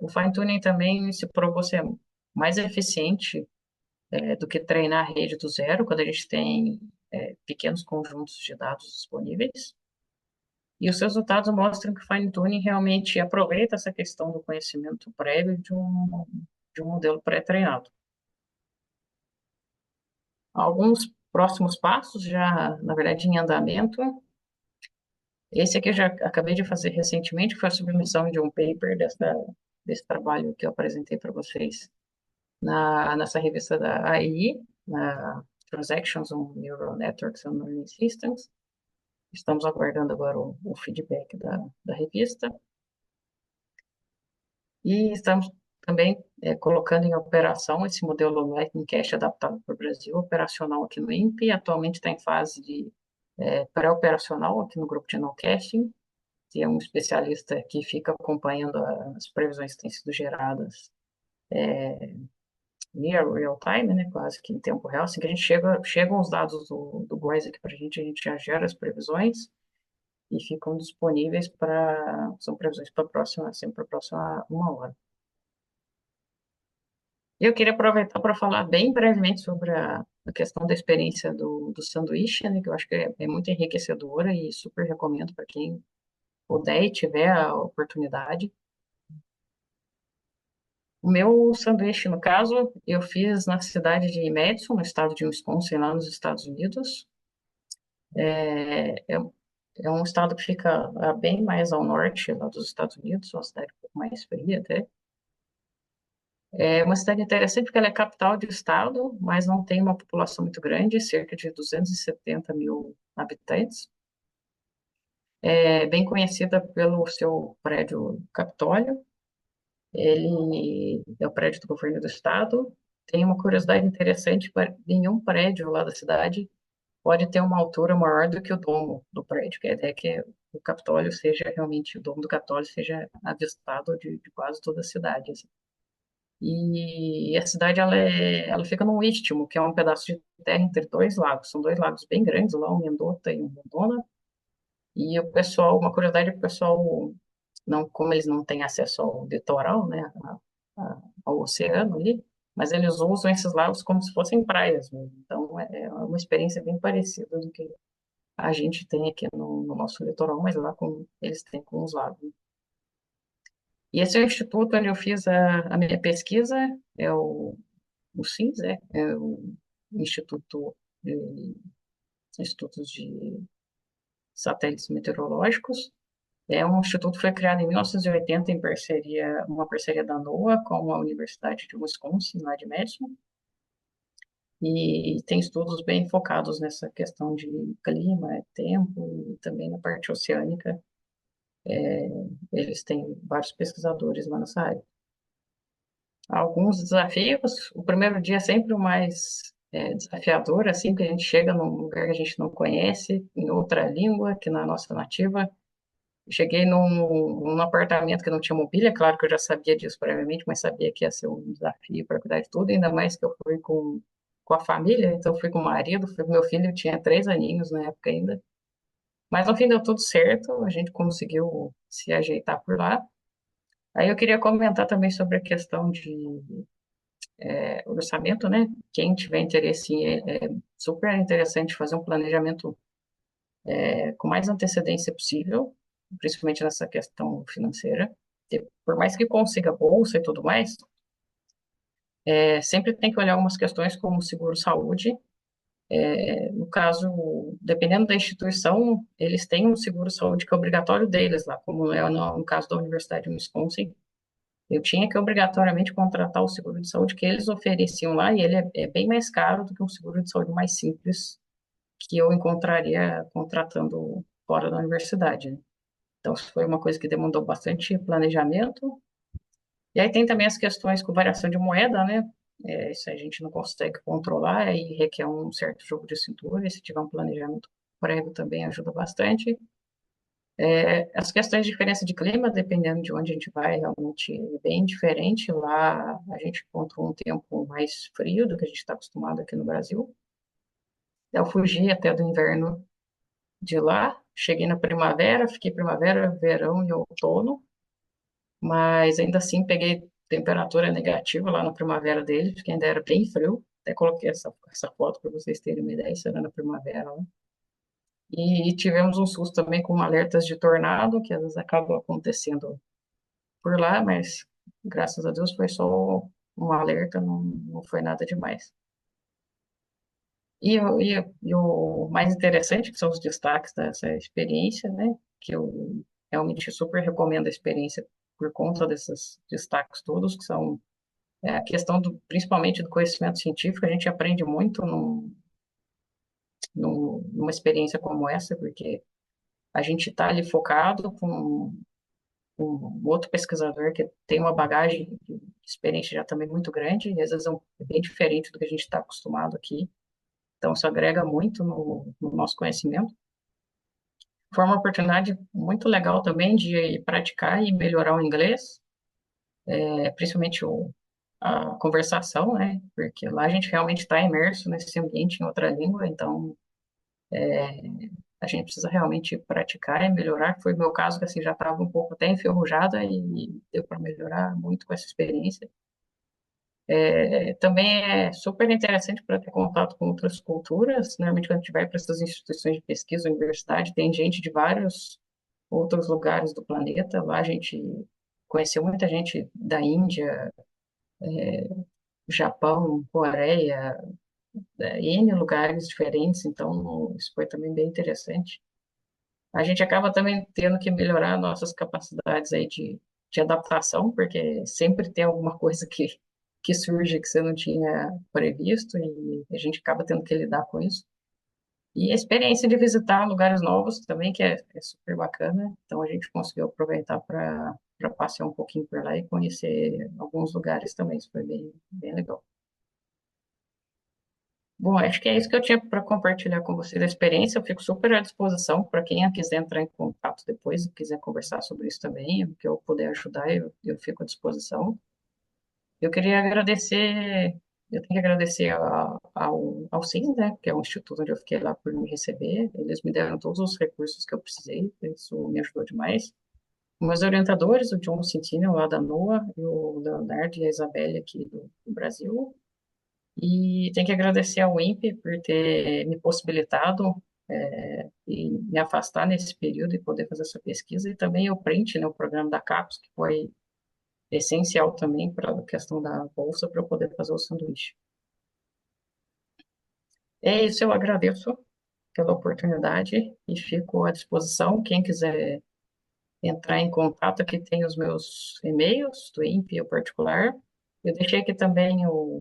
O fine-tuning também se provou ser mais eficiente do que treinar a rede do zero, quando a gente tem pequenos conjuntos de dados disponíveis. E os resultados mostram que o fine-tuning realmente aproveita essa questão do conhecimento prévio de um modelo pré-treinado. Alguns próximos passos já, na verdade, em andamento. Esse aqui eu já acabei de fazer recentemente, foi a submissão de um paper desse trabalho que eu apresentei para vocês nessa revista da AEE, na Transactions on Neural Networks and Learning Systems. Estamos aguardando agora o feedback da revista. E estamos também colocando em operação esse modelo Lightning Cache adaptado para o Brasil, operacional aqui no INPE. Atualmente está em fase de pré-operacional aqui no grupo de no-caching, que é um especialista que fica acompanhando as previsões que têm sido geradas near real time, né, quase que em tempo real. Assim que a gente chegam os dados do GOES aqui para a gente já gera as previsões e ficam disponíveis são previsões para sempre para a próxima 1 hora. Eu queria aproveitar para falar bem brevemente sobre a questão da experiência do sanduíche, né, que eu acho que é muito enriquecedora e super recomendo para quem puder e tiver a oportunidade. O meu sanduíche, no caso, eu fiz na cidade de Madison, no estado de Wisconsin, lá nos Estados Unidos. É um estado que fica bem mais ao norte lá dos Estados Unidos, uma cidade um pouco mais fria até. É uma cidade interessante porque ela é capital de estado, mas não tem uma população muito grande, cerca de 270 mil habitantes. É bem conhecida pelo seu prédio Capitólio. Ele é o prédio do governo do estado. Tem uma curiosidade interessante: nenhum prédio lá da cidade pode ter uma altura maior do que o domo do prédio, que a ideia é que o Capitólio seja realmente, o domo do Capitólio seja avistado de quase toda a cidade, assim. E a cidade, ela fica num istmo, que é um pedaço de terra entre dois lagos. São dois lagos bem grandes lá, um Mendota e um Mendona. E o pessoal, uma curiosidade, o pessoal não, como eles não têm acesso ao litoral, né, ao oceano ali, mas eles usam esses lagos como se fossem praias mesmo. Então, é uma experiência bem parecida do que a gente tem aqui no nosso litoral, mas lá eles têm com os lagos. E esse é o instituto onde eu fiz a minha pesquisa, é o CINS, é o Instituto de Institutos de Satélites Meteorológicos. É um instituto que foi criado em 1980 em parceria, uma parceria da NOAA com a Universidade de Wisconsin, lá de Madison, e tem estudos bem focados nessa questão de clima, tempo, e também na parte oceânica. Eles têm vários pesquisadores lá nessa área. Alguns desafios, o primeiro dia é sempre o mais desafiador, assim, que a gente chega num lugar que a gente não conhece, em outra língua, que na nossa nativa. Cheguei num apartamento que não tinha mobília, claro que eu já sabia disso previamente, mas sabia que ia ser um desafio para cuidar de tudo, ainda mais que eu fui com a família, então fui com o marido, fui com meu filho, tinha 3 aninhos na época ainda. Mas no fim deu tudo certo, a gente conseguiu se ajeitar por lá. Aí eu queria comentar também sobre a questão de orçamento, né? Quem tiver interesse, é super interessante fazer um planejamento com mais antecedência possível, principalmente nessa questão financeira. Por mais que consiga bolsa e tudo mais, sempre tem que olhar algumas questões como seguro-saúde. No caso, dependendo da instituição, eles têm um seguro-saúde que é obrigatório deles lá, como é no caso da Universidade de Wisconsin. Eu tinha que obrigatoriamente contratar o seguro de saúde que eles ofereciam lá, e ele é bem mais caro do que um seguro de saúde mais simples que eu encontraria contratando fora da universidade, né? Então, isso foi uma coisa que demandou bastante planejamento. E aí tem também as questões com variação de moeda, né? Isso a gente não consegue controlar e requer um certo jogo de cintura. E se tiver um planejamento prévio também ajuda bastante. As questões de diferença de clima, dependendo de onde a gente vai, realmente é bem diferente. Lá a gente encontra um tempo mais frio do que a gente está acostumado aqui no Brasil. Eu fugi até do inverno de lá, cheguei na primavera, fiquei primavera, verão e outono, mas ainda assim peguei temperatura negativa lá na primavera deles, porque ainda era bem frio. Até coloquei essa foto para vocês terem uma ideia, isso era na primavera, né? E tivemos um susto também com alertas de tornado, que às vezes acabam acontecendo por lá, mas graças a Deus foi só um alerta, não foi nada demais. E o mais interessante, que são os destaques dessa experiência, né? Que eu realmente super recomendo a experiência por conta desses destaques todos, que são a questão principalmente do conhecimento científico. A gente aprende muito numa experiência como essa, porque a gente está ali focado com um outro pesquisador que tem uma bagagem de experiência já também muito grande, e às vezes é bem diferente do que a gente está acostumado aqui. Então, isso agrega muito no nosso conhecimento. Foi uma oportunidade muito legal também de praticar e melhorar o inglês, principalmente a conversação, né? Porque lá a gente realmente está imerso nesse ambiente em outra língua, então a gente precisa realmente praticar e melhorar. Foi o meu caso, que assim, já estava um pouco até enferrujada e deu para melhorar muito com essa experiência. Também é super interessante para ter contato com outras culturas. Normalmente, quando a gente vai para essas instituições de pesquisa, universidade, tem gente de vários outros lugares do planeta. Lá a gente conheceu muita gente da Índia, Japão, Coreia, N lugares diferentes, então isso foi também bem interessante. A gente acaba também tendo que melhorar nossas capacidades aí de adaptação, porque sempre tem alguma coisa que surge que você não tinha previsto e a gente acaba tendo que lidar com isso. E a experiência de visitar lugares novos também, que é super bacana. Então a gente conseguiu aproveitar para passear um pouquinho por lá e conhecer alguns lugares também. Isso foi bem, bem legal. Bom, acho que é isso que eu tinha para compartilhar com vocês da experiência. Eu fico super à disposição para quem quiser entrar em contato depois e quiser conversar sobre isso também, o que eu puder ajudar, eu fico à disposição. Eu queria agradecer, eu tenho que agradecer ao CIS, né, que é o instituto onde eu fiquei lá por me receber. Eles me deram todos os recursos que eu precisei, isso me ajudou demais. meus orientadores, o John Centineo, lá da NOAA, e o Leonardo e a Isabelle aqui do Brasil. E tenho que agradecer ao INPE por ter me possibilitado e me afastar nesse período e poder fazer essa pesquisa. E também o PRINT, né, o programa da CAPES, que foi essencial também para a questão da bolsa para eu poder fazer o sanduíche. É isso, eu agradeço pela oportunidade e fico à disposição. Quem quiser entrar em contato, aqui tem os meus e-mails do INPE, o particular. Eu deixei aqui também o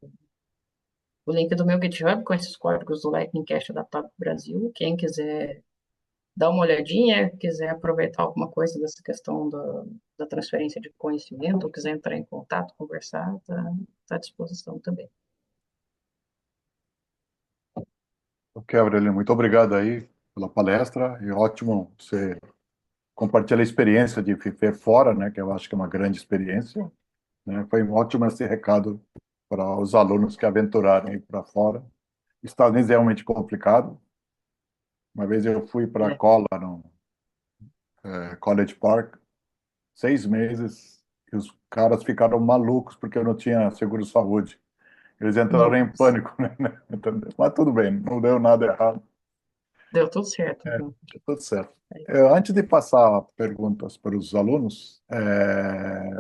link do meu GitHub com esses códigos do Lightning Cash adaptado para o Brasil. Quem quiser dar uma olhadinha, quiser aproveitar alguma coisa dessa questão da transferência de conhecimento, ou quiser entrar em contato, conversar, está à disposição também. Ok, Aurelio, muito obrigado aí pela palestra. E ótimo você compartilhar a experiência de viver fora, né? Que eu acho que é uma grande experiência. Né? Foi um ótimo esse recado para os alunos que aventurarem para fora. Estados Unidos é realmente complicado. Uma vez eu fui para a É, cola no College Park, 6 meses, e os caras ficaram malucos porque eu não tinha seguro-saúde. Eles entraram em nossa, pânico, né? Entendeu? Mas tudo bem, não deu nada errado. deu tudo certo, É, então. tudo certo. Antes de passar perguntas para os alunos,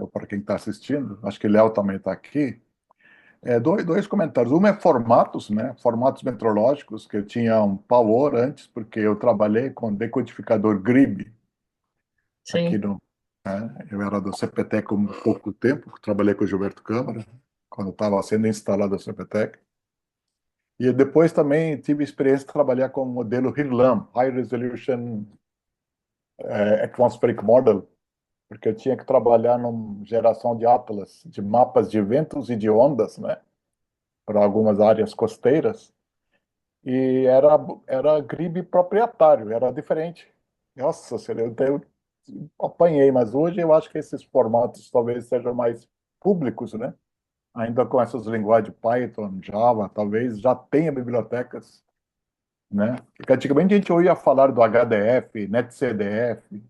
ou para quem está assistindo, acho que Léo também está aqui, dois comentários. Um é formatos, né? Formatos metrológicos, que eu tinha um pavor antes, porque eu trabalhei com decodificador GRIB aqui Sim, no. Eu era do CPTEC há pouco tempo, trabalhei com o Gilberto Câmara, quando estava sendo instalado a CPTEC. E depois também tive experiência de trabalhar com o modelo HIRLAM, High Resolution Atmospheric Model, porque eu tinha que trabalhar numa geração de atlas, de mapas de ventos e de ondas, né, para algumas áreas costeiras, e era grid proprietário, era diferente. Nossa, eu apanhei, mas hoje eu acho que esses formatos talvez sejam mais públicos, né? Ainda com essas linguagens Python, Java, talvez já tenha bibliotecas, né? Porque antigamente a gente ouvia falar do HDF, NetCDF,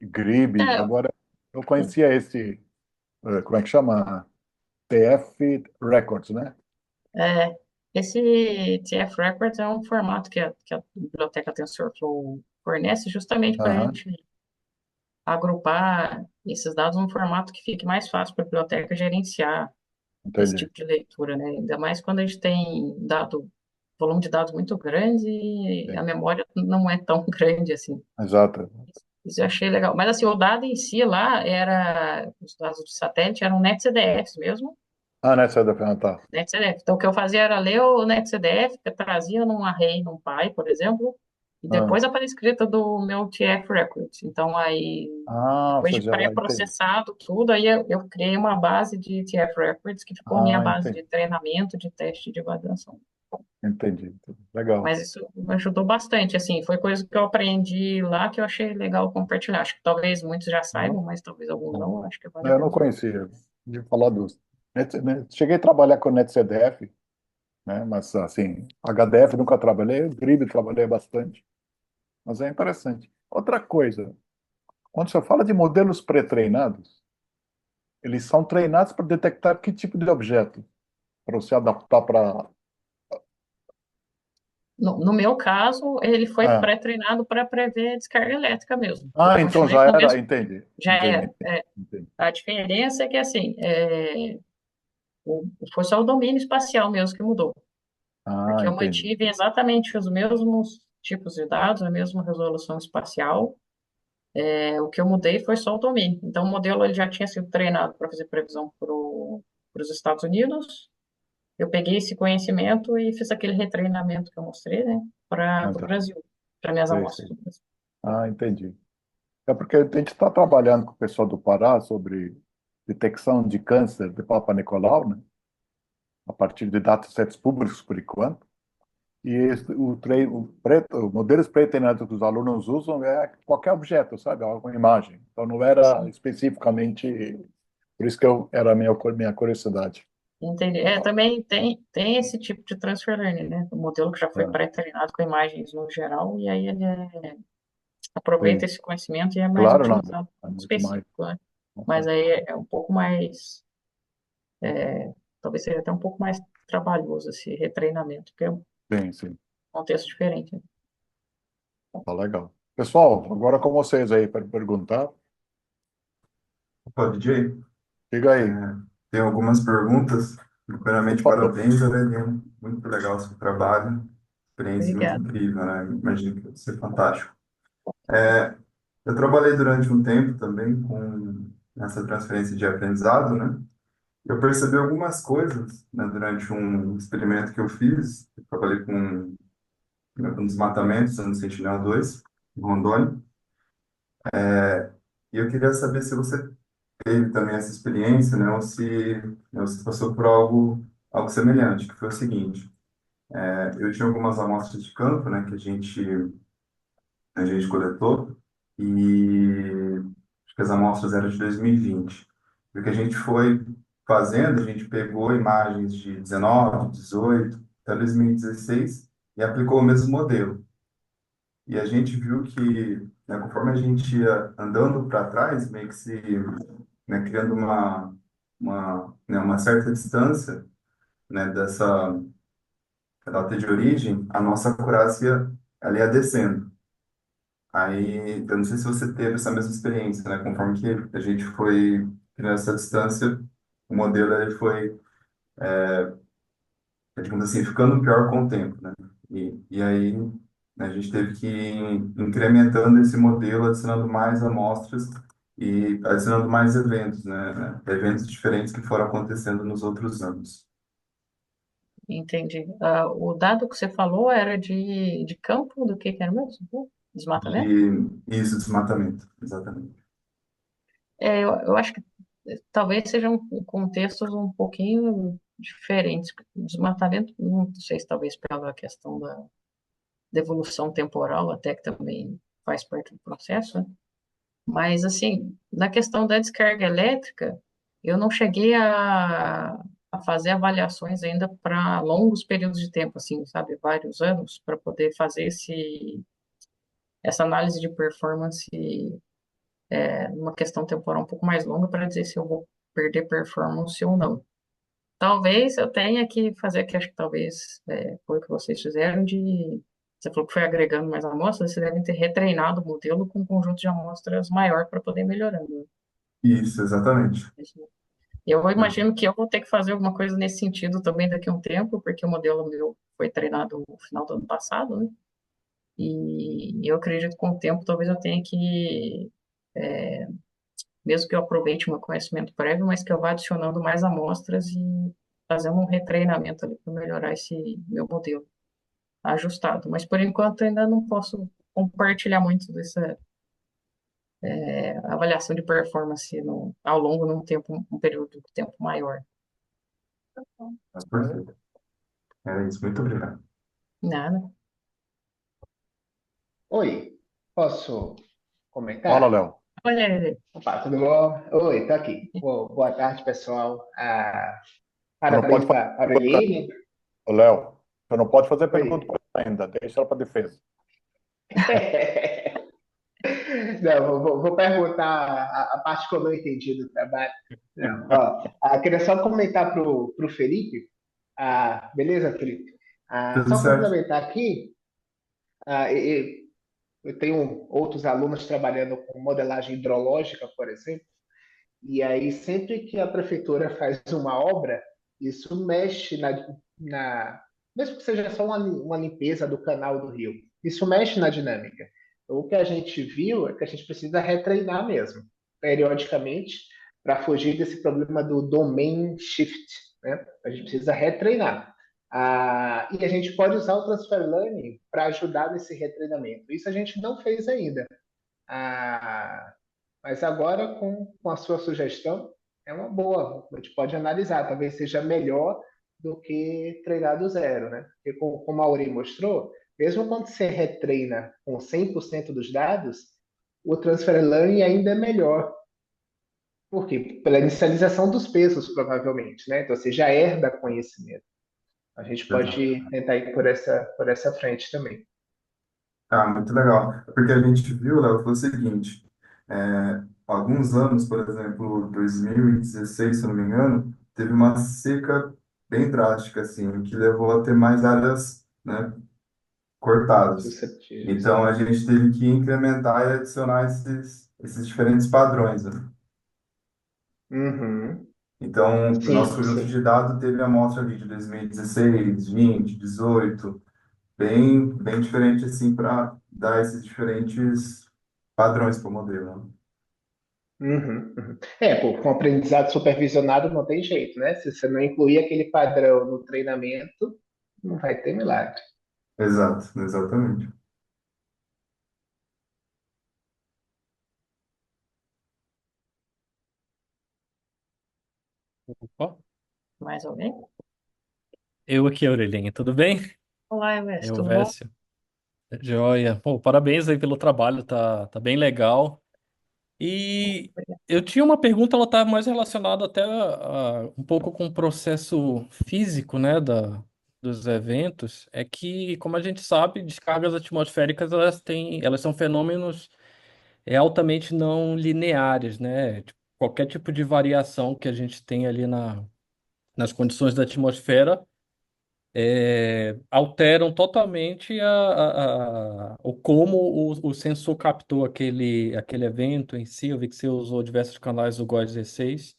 GRIB, é, agora eu conhecia esse, como é que chama? TF Records, né? é, esse TF Records é um formato que a biblioteca TensorFlow fornece justamente para a Aham, gente agrupar esses dados num formato que fique mais fácil para a biblioteca gerenciar esse entendi. tipo de leitura, né? Ainda mais quando a gente tem volume de dados muito grande e a Sim, memória não é tão grande assim. exato. Isso eu achei legal. Mas assim, o dado em si lá os dados de satélite eram NetCDFs mesmo, Ah, né, você ia perguntar. NetCDF. Então o que eu fazia era ler o NetCDF, que eu trazia num array, num Py, por exemplo, e Ah, depois a escrita do meu TF Records. Então aí depois você de já entendi. pré-processado tudo, aí eu criei uma base de TF Records que ficou minha Ah, base entendi. de treinamento de teste de validação. Entendi. Legal. Mas isso me ajudou bastante, assim, foi coisa que eu aprendi lá que eu achei legal compartilhar. Acho que talvez muitos já Ah, saibam, mas talvez alguns bom. não, acho que vale a Eu não pena falar. conhecia. De falar dos. Cheguei a trabalhar com NetCDF, né? Mas assim, HDF nunca trabalhei, GRIB trabalhei bastante. Mas é interessante. Outra coisa, quando você fala de modelos pré-treinados, eles são treinados para detectar que tipo de objeto, para você adaptar para. No meu caso, ele foi Ah, pré-treinado para prever descarga elétrica mesmo. Eu então continuei já com o era. mesmo, Entendi. já Entendi. era. Entendi. A diferença é que, assim, foi só o domínio espacial mesmo que mudou, Ah, porque eu entendi. mantive exatamente os mesmos tipos de dados, a mesma resolução espacial. O que eu mudei foi só o domínio. Então, o modelo ele já tinha sido treinado para fazer previsão para os Estados Unidos. Eu peguei esse conhecimento e fiz aquele retreinamento que eu mostrei, né, para Ah, o tá. Brasil, para minhas Sei, amostras sei. do Brasil. Entendi. É porque a gente está trabalhando com o pessoal do Pará sobre detecção de câncer de Papa Nicolau, né? A partir de datasets públicos, por enquanto. E o modelos pré-treinados que os alunos usam é qualquer objeto, sabe? Alguma imagem. Então não era Sim, especificamente. Por isso que era a minha curiosidade. entendi. Também tem esse tipo de transfer learning, né? O modelo que já foi Ah, pré-treinado com imagens no geral, e aí ele aproveita Sim, esse conhecimento e é mais claro, não. utilizado É muito mais. específico, né? Mas Nossa. aí é um pouco mais, talvez seja até um pouco mais trabalhoso esse retreinamento, porque é um Sim, sim. contexto diferente, né? Tá legal. Pessoal, agora com vocês aí para perguntar. Pô, DJ, Diga é, aí. tem algumas perguntas. Primeiramente, Opa, parabéns, Aureliano. Muito legal o seu trabalho. Experiência muito Obrigada. incrível, né? Imagino que vai ser fantástico. Eu trabalhei durante um tempo também com essa transferência de aprendizado, né? Eu percebi algumas coisas, né, durante um experimento que eu fiz. Eu trabalhei com desmatamento no Sentinel-2, em Rondônia. E eu queria saber se você teve também essa experiência, né, ou se, né, você passou por algo semelhante, que foi o seguinte: eu tinha algumas amostras de campo, né, que a gente coletou, e acho que as amostras eram de 2020. E o que a gente foi fazendo, a gente pegou imagens de 19, 18, até 2016 e aplicou o mesmo modelo. E a gente viu que, né, conforme a gente ia andando para trás, meio que se, né, criando uma certa distância, né, dessa data de origem, a nossa acurácia ela ia descendo. Aí, eu não sei se você teve essa mesma experiência, né? Conforme que a gente foi criando essa distância, o modelo ele foi, digamos assim, ficando pior com o tempo, né? E aí, né, a gente teve que ir incrementando esse modelo, adicionando mais amostras e adicionando mais eventos, né? Eventos diferentes que foram acontecendo nos outros anos. Entendi. Ah, o dado que você falou era de campo, do que era mesmo? Desmatamento? Isso, desmatamento, exatamente. Eu acho que talvez sejam contextos um pouquinho diferentes. Desmatamento, não sei se talvez pela questão da evolução temporal, até que também faz parte do processo, né? Mas, assim, na questão da descarga elétrica, eu não cheguei a fazer avaliações ainda para longos períodos de tempo, assim, sabe, vários anos, para poder fazer essa análise de performance numa questão temporal um pouco mais longa para dizer se eu vou perder performance ou não. Talvez eu tenha que fazer, que acho que talvez foi o que vocês fizeram, você falou que foi agregando mais amostras, vocês devem ter retreinado o modelo com um conjunto de amostras maior para poder ir melhorando. Isso, exatamente. Eu imagino que eu vou ter que fazer alguma coisa nesse sentido também daqui a um tempo, porque o modelo meu foi treinado no final do ano passado, né? E eu acredito que com o tempo talvez eu tenha que, mesmo que eu aproveite o meu conhecimento prévio, mas que eu vá adicionando mais amostras e fazendo um retreinamento ali para melhorar esse meu modelo ajustado. Mas por enquanto ainda não posso compartilhar muito dessa avaliação de performance ao longo de um período de tempo maior. Perfeito. Era isso. Muito obrigado. Nada. Oi, posso fala, comentar? Léo. Olha, Opa, tudo bom? Oi, tô aqui. Boa tarde, pessoal. Você não Parabéns pode fazer para a pergunta, Eliane. Léo. Você não pode fazer pergunta Oi. para ela ainda. Deixa ela para defesa. Não, vou perguntar a parte que eu não entendi do trabalho. Não, ó, queria só comentar pro Felipe. Beleza, Felipe? Tudo Só certo. complementar aqui. Eu tenho outros alunos trabalhando com modelagem hidrológica, por exemplo. E aí, sempre que a prefeitura faz uma obra, isso mexe mesmo que seja só uma limpeza do canal do rio, isso mexe na dinâmica. Então, o que a gente viu é que a gente precisa retreinar mesmo, periodicamente, para fugir desse problema do domain shift, né? A gente precisa retreinar. E a gente pode usar o transfer learning para ajudar nesse retreinamento. Isso a gente não fez ainda. Ah, mas agora, com a sua sugestão, é uma boa. A gente pode analisar. Talvez seja melhor do que treinar do zero, né? Porque, como a Auri mostrou, mesmo quando você retreina com 100% dos dados, o transfer learning ainda é melhor. Por quê? Pela inicialização dos pesos, provavelmente, né? Então, você já herda conhecimento. A gente Exato. pode tentar ir por essa frente também. Ah, muito legal. Porque a gente viu, Léo, foi o seguinte, alguns anos, por exemplo, 2016, se eu não me engano, teve uma seca bem drástica, assim, que levou a ter mais áreas, né, cortadas. Suscetíveis. Então, a gente teve que incrementar e adicionar esses diferentes padrões, né? Uhum. Então, o nosso Sim, conjunto sim. de dados teve a amostra ali de 2016, 20, 18, bem diferente, assim, para dar esses diferentes padrões para o modelo, né? Uhum, uhum. Pô, com aprendizado supervisionado não tem jeito, né? Se você não incluir aquele padrão no treinamento, não vai ter milagre. Exato, exatamente. Opa, Mais alguém? eu aqui, Aurelinha, tudo bem? Olá, Elvis, É o tudo bom? Vécio. Joia. Pô, parabéns aí pelo trabalho, tá bem legal. E eu tinha uma pergunta, ela tá mais relacionada até um pouco com o processo físico, né, dos eventos. É que, como a gente sabe, descargas atmosféricas, elas são fenômenos altamente não lineares, né? Tipo, qualquer tipo de variação que a gente tem ali nas condições da atmosfera alteram totalmente o como o sensor captou aquele evento em si. Eu vi que você usou diversos canais do GOES 16.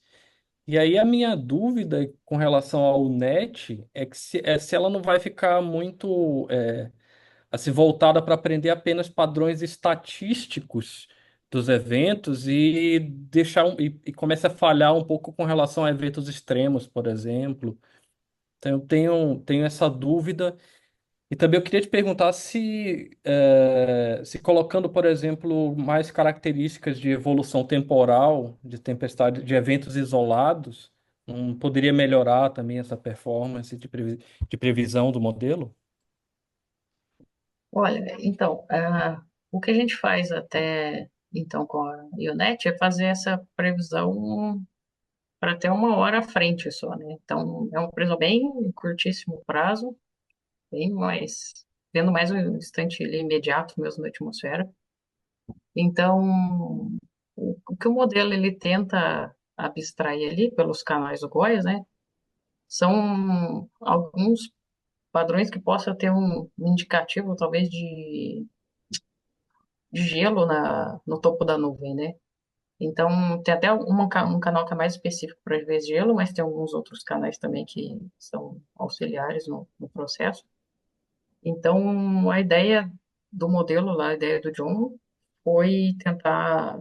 E aí a minha dúvida com relação ao NET é que se ela não vai ficar muito assim, voltada para aprender apenas padrões estatísticos dos eventos e e começa a falhar um pouco com relação a eventos extremos, por exemplo. Então eu tenho essa dúvida. E também eu queria te perguntar se colocando, por exemplo, mais características de evolução temporal, de tempestade, de eventos isolados, não poderia melhorar também essa performance de previsão do modelo? Olha, então, o que a gente faz até então com a IONET é fazer essa previsão para até uma hora à frente só, né? Então, é uma previsão bem curtíssimo prazo, bem mais, vendo mais um instante ali imediato mesmo da atmosfera. Então, o que o modelo ele tenta abstrair ali pelos canais do GOES, né? São alguns padrões que possa ter um indicativo, talvez, de gelo no topo da nuvem, né? Então, tem até um canal que é mais específico para ver gelo, mas tem alguns outros canais também que são auxiliares no processo. Então, a ideia do modelo lá, a ideia do John, foi tentar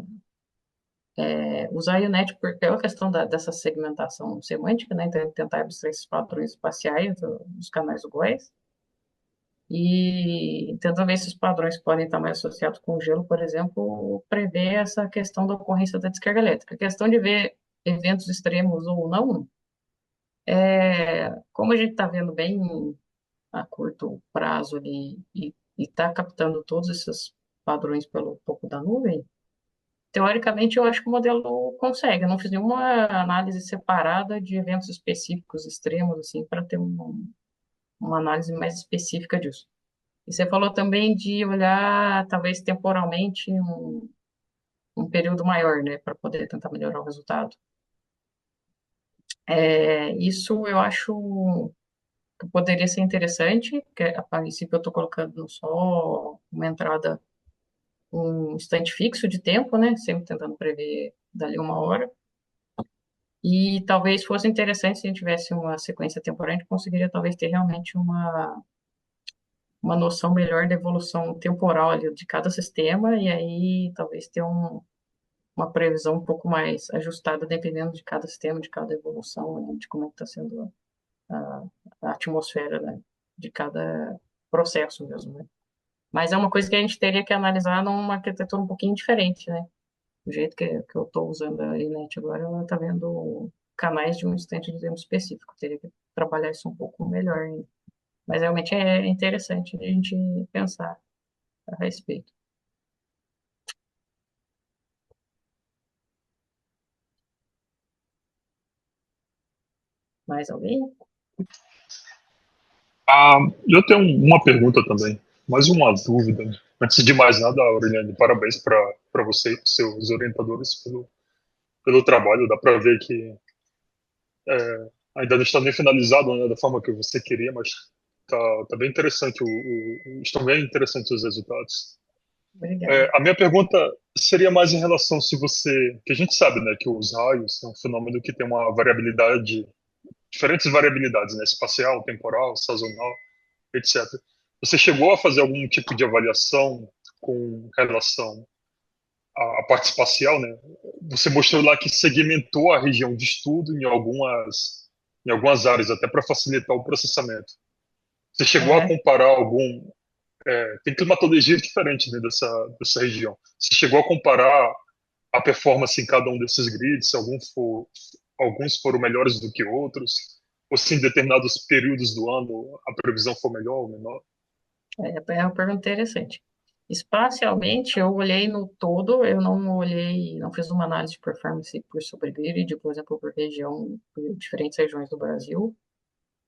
usar a IONET pela questão dessa segmentação semântica, né? Então, tentar abstrair esses padrões espaciais dos canais do GOES e tentando ver se os padrões que podem estar mais associados com o gelo, por exemplo, prever essa questão da ocorrência da descarga elétrica. A questão de ver eventos extremos ou não, como a gente está vendo bem a curto prazo ali e está captando todos esses padrões pelo topo da nuvem, teoricamente eu acho que o modelo consegue. Eu não fiz nenhuma análise separada de eventos específicos extremos, assim, para ter uma análise mais específica disso. E você falou também de olhar, talvez temporalmente, um período maior, né, para poder tentar melhorar o resultado. Isso eu acho que poderia ser interessante, que a princípio eu estou colocando só uma entrada, um instante fixo de tempo, né, sempre tentando prever dali uma hora. E talvez fosse interessante se a gente tivesse uma sequência temporal, a gente conseguiria talvez ter realmente uma noção melhor da evolução temporal ali de cada sistema, e aí talvez ter uma previsão um pouco mais ajustada, dependendo de cada sistema, de cada evolução, né, de como está sendo a, a atmosfera, né, de cada processo mesmo, né? Mas é uma coisa que a gente teria que analisar numa arquitetura um pouquinho diferente, né? Do jeito que eu estou usando a INET agora, ela está vendo canais de um instante de tempo específico. Teria que trabalhar isso um pouco melhor ainda. Mas realmente é interessante a gente pensar a respeito. Mais alguém? Ah, eu tenho uma pergunta também, mais uma dúvida. Antes de mais nada, Aureliane, parabéns para você e para seus orientadores pelo trabalho. Dá para ver que ainda não está nem finalizado, né, da forma que você queria, mas tá bem interessante. Estão bem interessantes os resultados. Obrigada. A minha pergunta seria mais em relação se você, que a gente sabe, né, que os raios são um fenômeno que tem uma variabilidade, diferentes variabilidades, né, espacial, temporal, sazonal, etc. Você chegou a fazer algum tipo de avaliação com relação à parte espacial, né? Você mostrou lá que segmentou a região de estudo em algumas áreas, até para facilitar o processamento. Você chegou a É, comparar algum. Tem climatologias diferentes, né, dessa região. Você chegou a comparar a performance em cada um desses grids, se alguns foram melhores do que outros, ou se em determinados períodos do ano a previsão for melhor ou menor? é uma pergunta interessante. Espacialmente, eu olhei no todo, eu não olhei, não fiz uma análise de performance por subgrid, por exemplo, por região, por diferentes regiões do Brasil.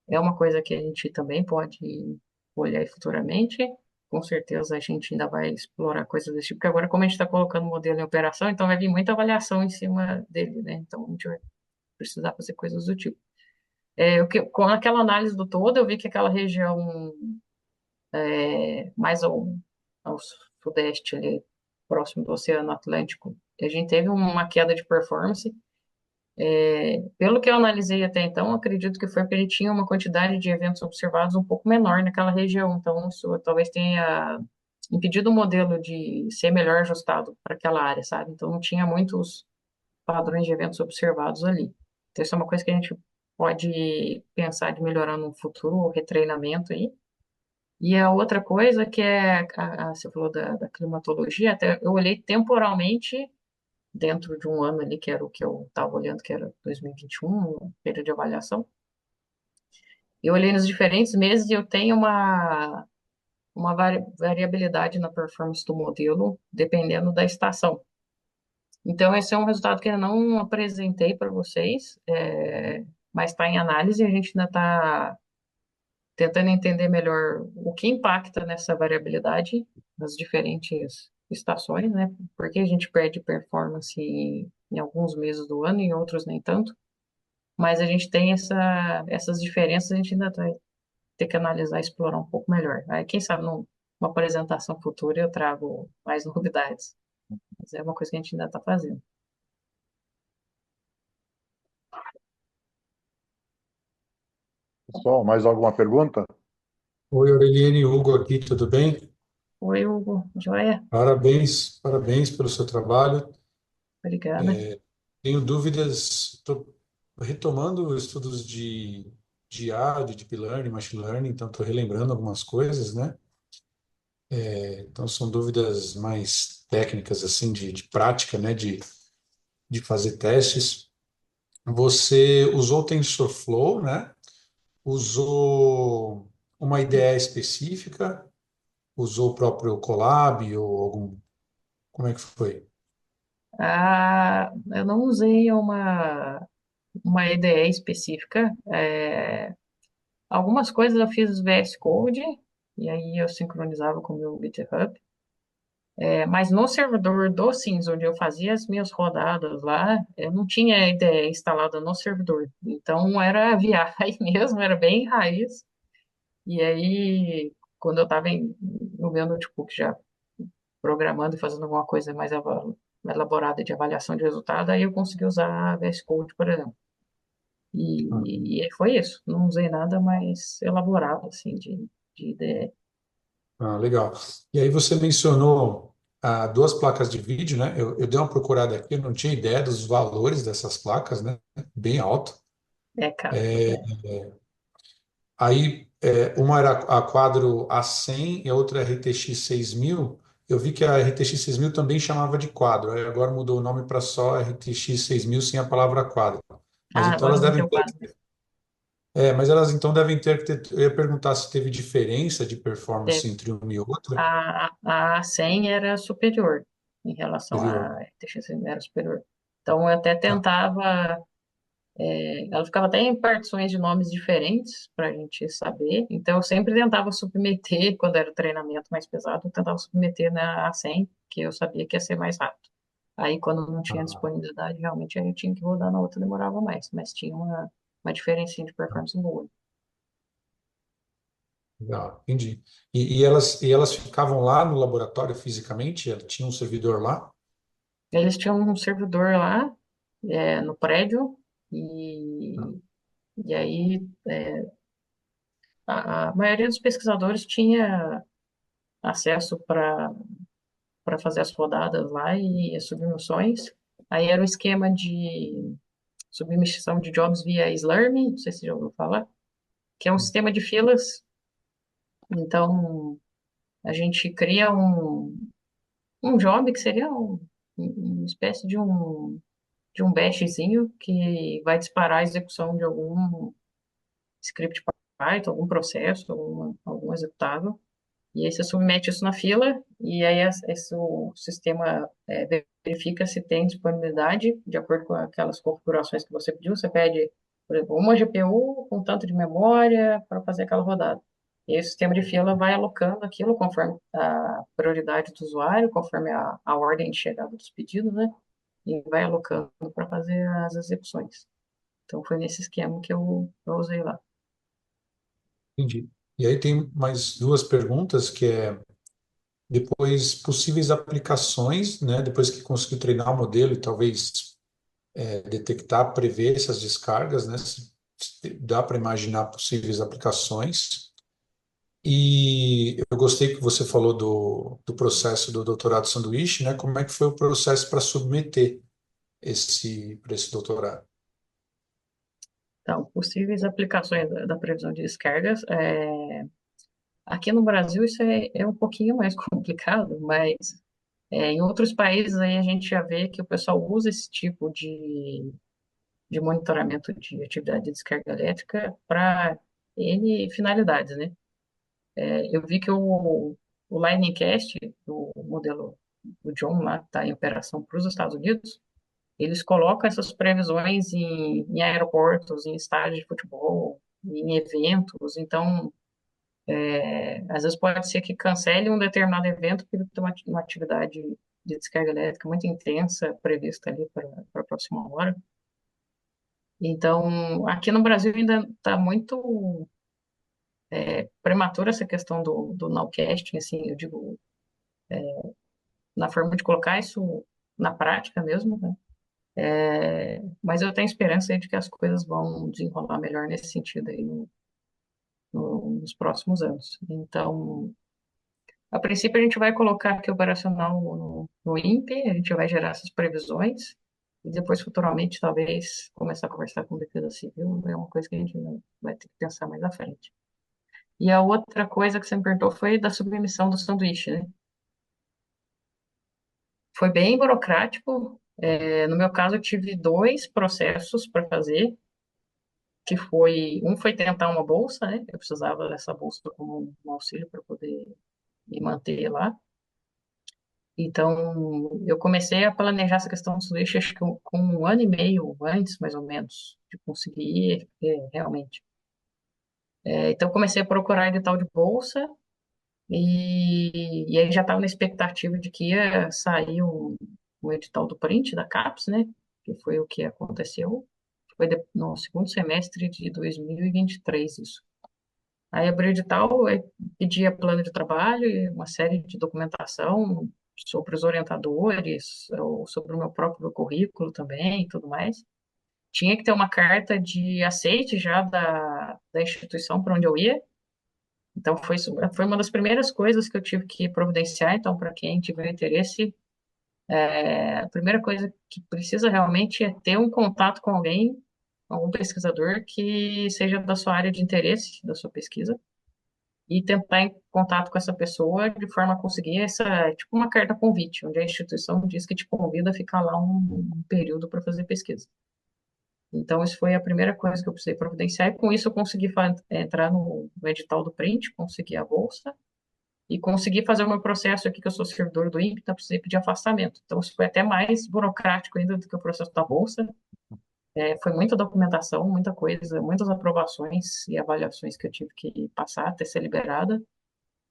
É uma coisa que a gente também pode olhar futuramente. Com certeza a gente ainda vai explorar coisas desse tipo, porque agora, como a gente está colocando o modelo em operação, então vai vir muita avaliação em cima dele, né? Então a gente vai precisar fazer coisas do tipo. Com aquela análise do todo, eu vi que aquela região mais ao sudeste, ali, próximo do Oceano Atlântico, a gente teve uma queda de performance. Pelo que eu analisei até então, acredito que foi porque a gente tinha uma quantidade de eventos observados um pouco menor naquela região. Então, isso talvez tenha impedido o modelo de ser melhor ajustado para aquela área, sabe? Então, não tinha muitos padrões de eventos observados ali. Então, isso é uma coisa que a gente pode pensar de melhorar no futuro, o retreinamento aí. E a outra coisa que você falou da climatologia, até eu olhei temporalmente dentro de um ano ali, que era o que eu estava olhando, que era 2021, o período de avaliação. Eu olhei nos diferentes meses e eu tenho uma variabilidade na performance do modelo, dependendo da estação. Então, esse é um resultado que eu não apresentei para vocês, mas está em análise, a gente ainda está tentando entender melhor o que impacta nessa variabilidade nas diferentes estações, né? Porque a gente perde performance em alguns meses do ano, em outros nem tanto. Mas a gente tem essas diferenças, a gente ainda vai ter que analisar e explorar um pouco melhor. Aí, quem sabe, numa apresentação futura eu trago mais novidades. Mas é uma coisa que a gente ainda está fazendo. Pessoal, mais alguma pergunta? Oi, Aureliane, Hugo aqui, tudo bem? Oi, Hugo. Joia? Parabéns, parabéns pelo seu trabalho. Obrigada. Tenho dúvidas, estou retomando estudos de IA, de Deep Learning, Machine Learning, então estou relembrando algumas coisas, né? Então são dúvidas mais técnicas, assim, de prática, né? De fazer testes. Você usou o TensorFlow, né? Usou uma IDE específica? Usou o próprio Colab ou algum... Como é que foi? Eu não usei uma IDE específica. Algumas coisas eu fiz VS Code, e aí eu sincronizava com o meu GitHub. Mas no servidor do Sims, onde eu fazia as minhas rodadas lá, eu não tinha IDE instalada no servidor. Então era via aí mesmo, era bem raiz. E aí, quando eu estava no meu notebook já programando e fazendo alguma coisa mais elaborada de avaliação de resultado, aí eu consegui usar a VS Code, por exemplo. E foi isso. Não usei nada mais elaborado, assim, de IDE. Legal. E aí você mencionou duas placas de vídeo, né? Eu dei uma procurada aqui, eu não tinha ideia dos valores dessas placas, né? Bem alto. Cara, Aí uma era a Quadro A100 e a outra RTX 6000. Eu vi que a RTX 6000 também chamava de Quadro, aí agora mudou o nome para só RTX 6000 sem a palavra Quadro. Mas então agora elas não devem tem o ter, quadro. mas elas então devem ter que ter, eu ia perguntar se teve diferença de performance Teve. entre uma e outra. A 100 era superior em relação Superior. à RTX, era superior. Então, eu até Tá. tentava. Ela ficava até em partições de nomes diferentes para a gente saber. Então, eu sempre tentava submeter, quando era o treinamento mais pesado, eu tentava submeter na A100, que eu sabia que ia ser mais rápido. Aí, quando não tinha Ah, disponibilidade, realmente aí eu tinha que rodar na outra, demorava mais, mas tinha uma diferença de performance boa. legal, entendi. E elas ficavam lá no laboratório fisicamente? Tinha um servidor lá? Eles tinham um servidor lá, no prédio, Ah, e aí a maioria dos pesquisadores tinha acesso para fazer as rodadas lá e as submissões. Aí era um esquema de submissão de jobs via Slurm, não sei se você já ouviu falar, que é um sistema de filas. Então, a gente cria um job que seria uma espécie de um bashzinho que vai disparar a execução de algum script Python, algum processo, algum executável. E aí você submete isso na fila, e aí o sistema verifica se tem disponibilidade, de acordo com aquelas configurações que você pediu. Você pede, por exemplo, uma GPU com tanto de memória para fazer aquela rodada. E aí o sistema de fila vai alocando aquilo conforme a prioridade do usuário, conforme a ordem de chegada dos pedidos, né? E vai alocando para fazer as execuções. Então, foi nesse esquema que eu usei lá. entendi. E aí tem mais duas perguntas, que é depois possíveis aplicações, né? Depois que conseguiu treinar o modelo e talvez detectar, prever essas descargas, né? Se dá para imaginar possíveis aplicações. E eu gostei que você falou do processo do doutorado sanduíche, né? Como é que foi o processo para submeter para esse doutorado? Então, possíveis aplicações da previsão de descargas. Aqui no Brasil isso é um pouquinho mais complicado, mas em outros países aí a gente já vê que o pessoal usa esse tipo de monitoramento de atividade de descarga elétrica para N finalidades, né? Eu vi que o Lightningcast, o modelo do John lá, que está em operação para os Estados Unidos, eles colocam essas previsões em aeroportos, em estádios de futebol, em eventos. Então, às vezes pode ser que cancele um determinado evento porque tem uma atividade de descarga elétrica muito intensa prevista ali para a próxima hora. Então, aqui no Brasil ainda está muito prematura essa questão do nowcasting, assim, eu digo, na forma de colocar isso na prática mesmo, né? Mas eu tenho esperança aí de que as coisas vão desenrolar melhor nesse sentido aí nos próximos anos. Então, a princípio, a gente vai colocar aqui operacional no INPE, a gente vai gerar essas previsões, e depois, futuramente, talvez começar a conversar com a Defesa Civil, é uma coisa que a gente vai ter que pensar mais à frente. E a outra coisa que você me perguntou foi da submissão do sanduíche, né? Foi bem burocrático. No meu caso, eu tive dois processos para fazer, um foi tentar uma bolsa, né? Eu precisava dessa bolsa como um auxílio para poder me manter lá. Então, eu comecei a planejar essa questão do Sudeste, acho que com um ano e meio antes, mais ou menos, de conseguir realmente. Então, eu comecei a procurar edital de bolsa e aí já estava na expectativa de que ia sair um edital do print da CAPES, né? Que foi o que aconteceu. Foi no segundo semestre de 2023, isso. Aí abri o edital, pedia plano de trabalho e uma série de documentação sobre os orientadores, ou sobre o meu próprio currículo também e tudo mais. Tinha que ter uma carta de aceite já da instituição para onde eu ia. Então, foi uma das primeiras coisas que eu tive que providenciar. Então, para quem tiver interesse, a primeira coisa que precisa realmente é ter um contato com alguém, algum pesquisador que seja da sua área de interesse, da sua pesquisa e tentar em contato com essa pessoa de forma a conseguir tipo uma carta convite, onde a instituição diz que te convida a ficar lá um período para fazer pesquisa. Então, isso foi a primeira coisa que eu precisei providenciar, e com isso eu consegui entrar no edital do print, consegui a bolsa, e consegui fazer o meu processo aqui, que eu sou servidor do INPE, então eu precisei pedir afastamento. Então, isso foi até mais burocrático ainda do que o processo da bolsa, Foi muita documentação, muita coisa, muitas aprovações e avaliações que eu tive que passar até ser liberada.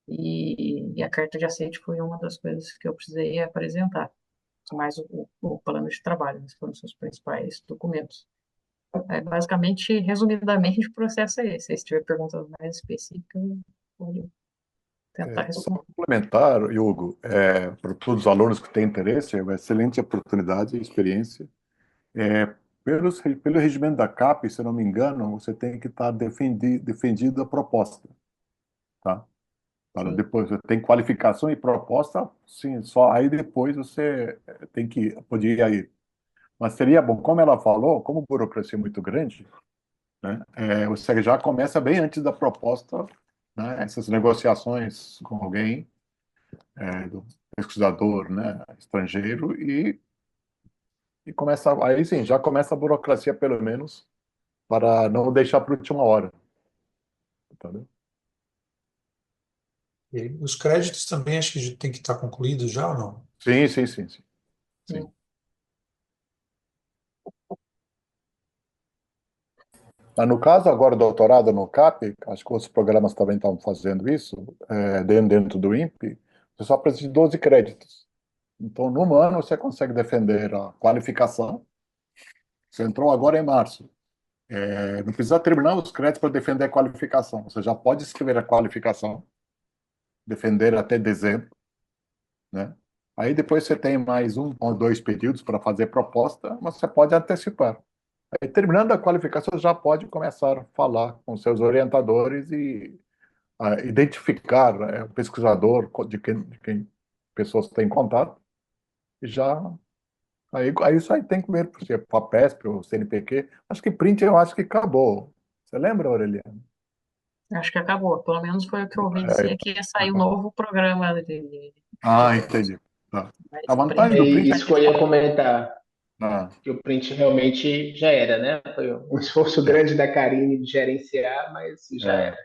E a carta de aceite foi uma das coisas que eu precisei apresentar, mais o plano de trabalho, esses foram os seus principais documentos. Basicamente, resumidamente, o processo é esse. Se tiver perguntas mais específicas, eu vou tentar Só responder. complementar, Hugo, para todos os alunos que têm interesse, é uma excelente oportunidade e experiência. É, pelo regimento da CAP, se eu não me engano, você tem que estar defendido a proposta, tá? Para Sim, depois, você tem qualificação e proposta, sim, só aí depois você tem que poder ir aí. Mas seria bom, como ela falou, como a burocracia é muito grande, né, você já começa bem antes da proposta, né, essas negociações com alguém, do pesquisador, né, estrangeiro, e começa, aí sim, já começa a burocracia, pelo menos, para não deixar para a última hora, entendeu? E aí, os créditos também acho que tem que estar concluídos já ou não? Sim, sim, sim, sim. Sim. sim. Mas no caso agora, doutorado no CAP, acho que outros programas também estão fazendo isso, dentro do INPE, você só precisa de 12 créditos. Então, num ano, você consegue defender a qualificação. Você entrou agora em março. Não precisa terminar os créditos para defender a qualificação. Você já pode escrever a qualificação, defender até dezembro, né? Aí depois você tem mais um ou dois períodos para fazer proposta, mas você pode antecipar. Aí, terminando a qualificação, já pode começar a falar com seus orientadores e identificar o pesquisador de quem pessoas têm contato, e já. Aí isso aí tem que ver para a PESP, o CNPq. Acho que print eu acho que acabou. Você lembra, Aureliano? Acho que acabou. Pelo menos foi o que eu ouvi É, dizer, que ia sair um novo programa entendi. Tá. A mais vantagem print. do E print. isso que eu ia comentar, Ah, que o print realmente já era, né? Foi um esforço é, grande da Karine de gerenciar, mas já é,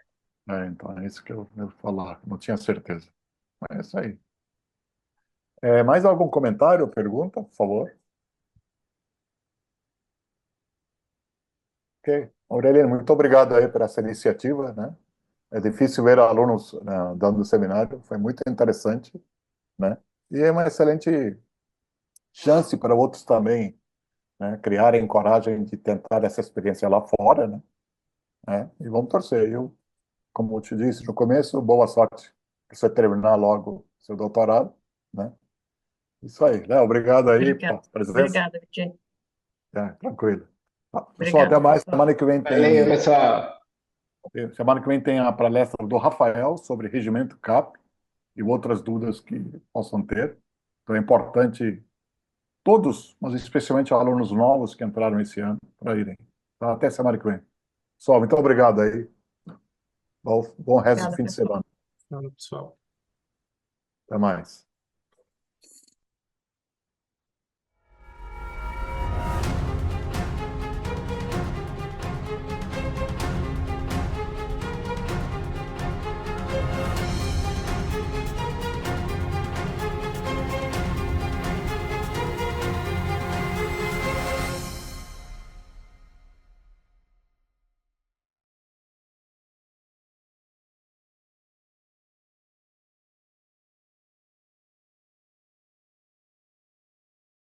era. então é isso que eu ia falar. Não tinha certeza. Mas é isso aí. Mais algum comentário ou pergunta, por favor? Ok. Aureliano, muito obrigado aí por essa iniciativa, né? É difícil ver alunos, né, dando seminário, foi muito interessante, né? E é uma excelente chance para outros também, né, criarem coragem de tentar essa experiência lá fora, né? E vamos torcer. Eu, como eu te disse no começo, boa sorte para você terminar logo seu doutorado, né? Isso aí, Léo, obrigado aí Obrigada. pela presença. Obrigada, Virginia. Tranquilo. Tá, pessoal, até Obrigada, mais. pessoal. Valeu, pessoal. Semana que vem tem a palestra do Rafael sobre regimento CAP e outras dúvidas que possam ter. Então é importante todos, mas especialmente alunos novos que entraram esse ano, para irem. Tá? Até semana que vem. Pessoal, muito obrigado aí. Bom resto de Obrigada, fim de pessoal. semana. Fala, pessoal. Até mais.